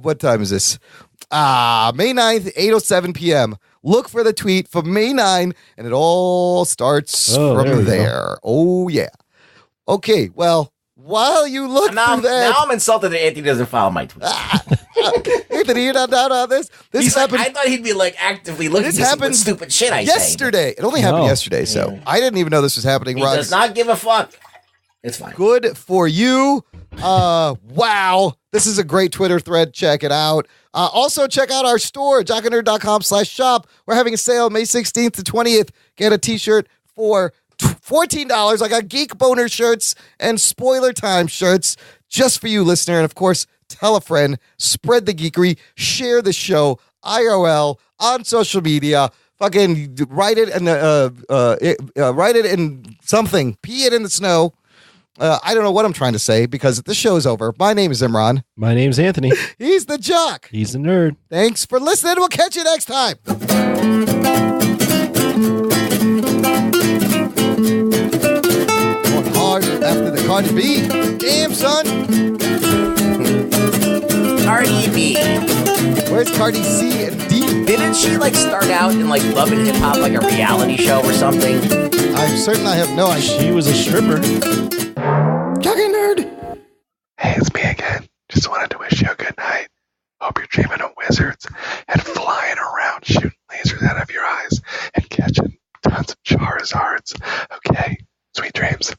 what time is this? May 9th, 8:07 p.m. Look for the tweet from May 9, and it all starts from there. Oh, yeah. Okay, well, while you look through that... Now I'm insulted that Anthony doesn't follow my tweet. Anthony, you're not down on this? This happened... I thought he'd be, like, actively looking at some stupid shit I say. Yesterday. It only happened yesterday, so I didn't even know this was happening. He does not give a fuck. It's fine. Good for you. Wow. This is a great Twitter thread. Check it out. Also, check out our store, jockandnerd.com/shop. We're having a sale May 16th to 20th. Get a t-shirt for $14. I got Geek Boner shirts and Spoiler Time shirts just for you, listener. And, of course, tell a friend. Spread the geekery. Share the show IRL on social media. Fucking write it in something. Pee it in the snow. I don't know what I'm trying to say because the show is over. My name is Imran. My name's Anthony. He's the jock. He's the nerd. Thanks for listening. We'll catch you next time. Going hard after the Cardi B. Damn, son. Cardi B. Where's Cardi C and D? Didn't she like start out in like Love and Hip Hop, like a reality show or something? I'm certain I have no idea. She was a stripper. Talking nerd. Hey, it's me again. Just wanted to wish you a good night. Hope you're dreaming of wizards and flying around shooting lasers out of your eyes and catching tons of Charizards. Okay, sweet dreams.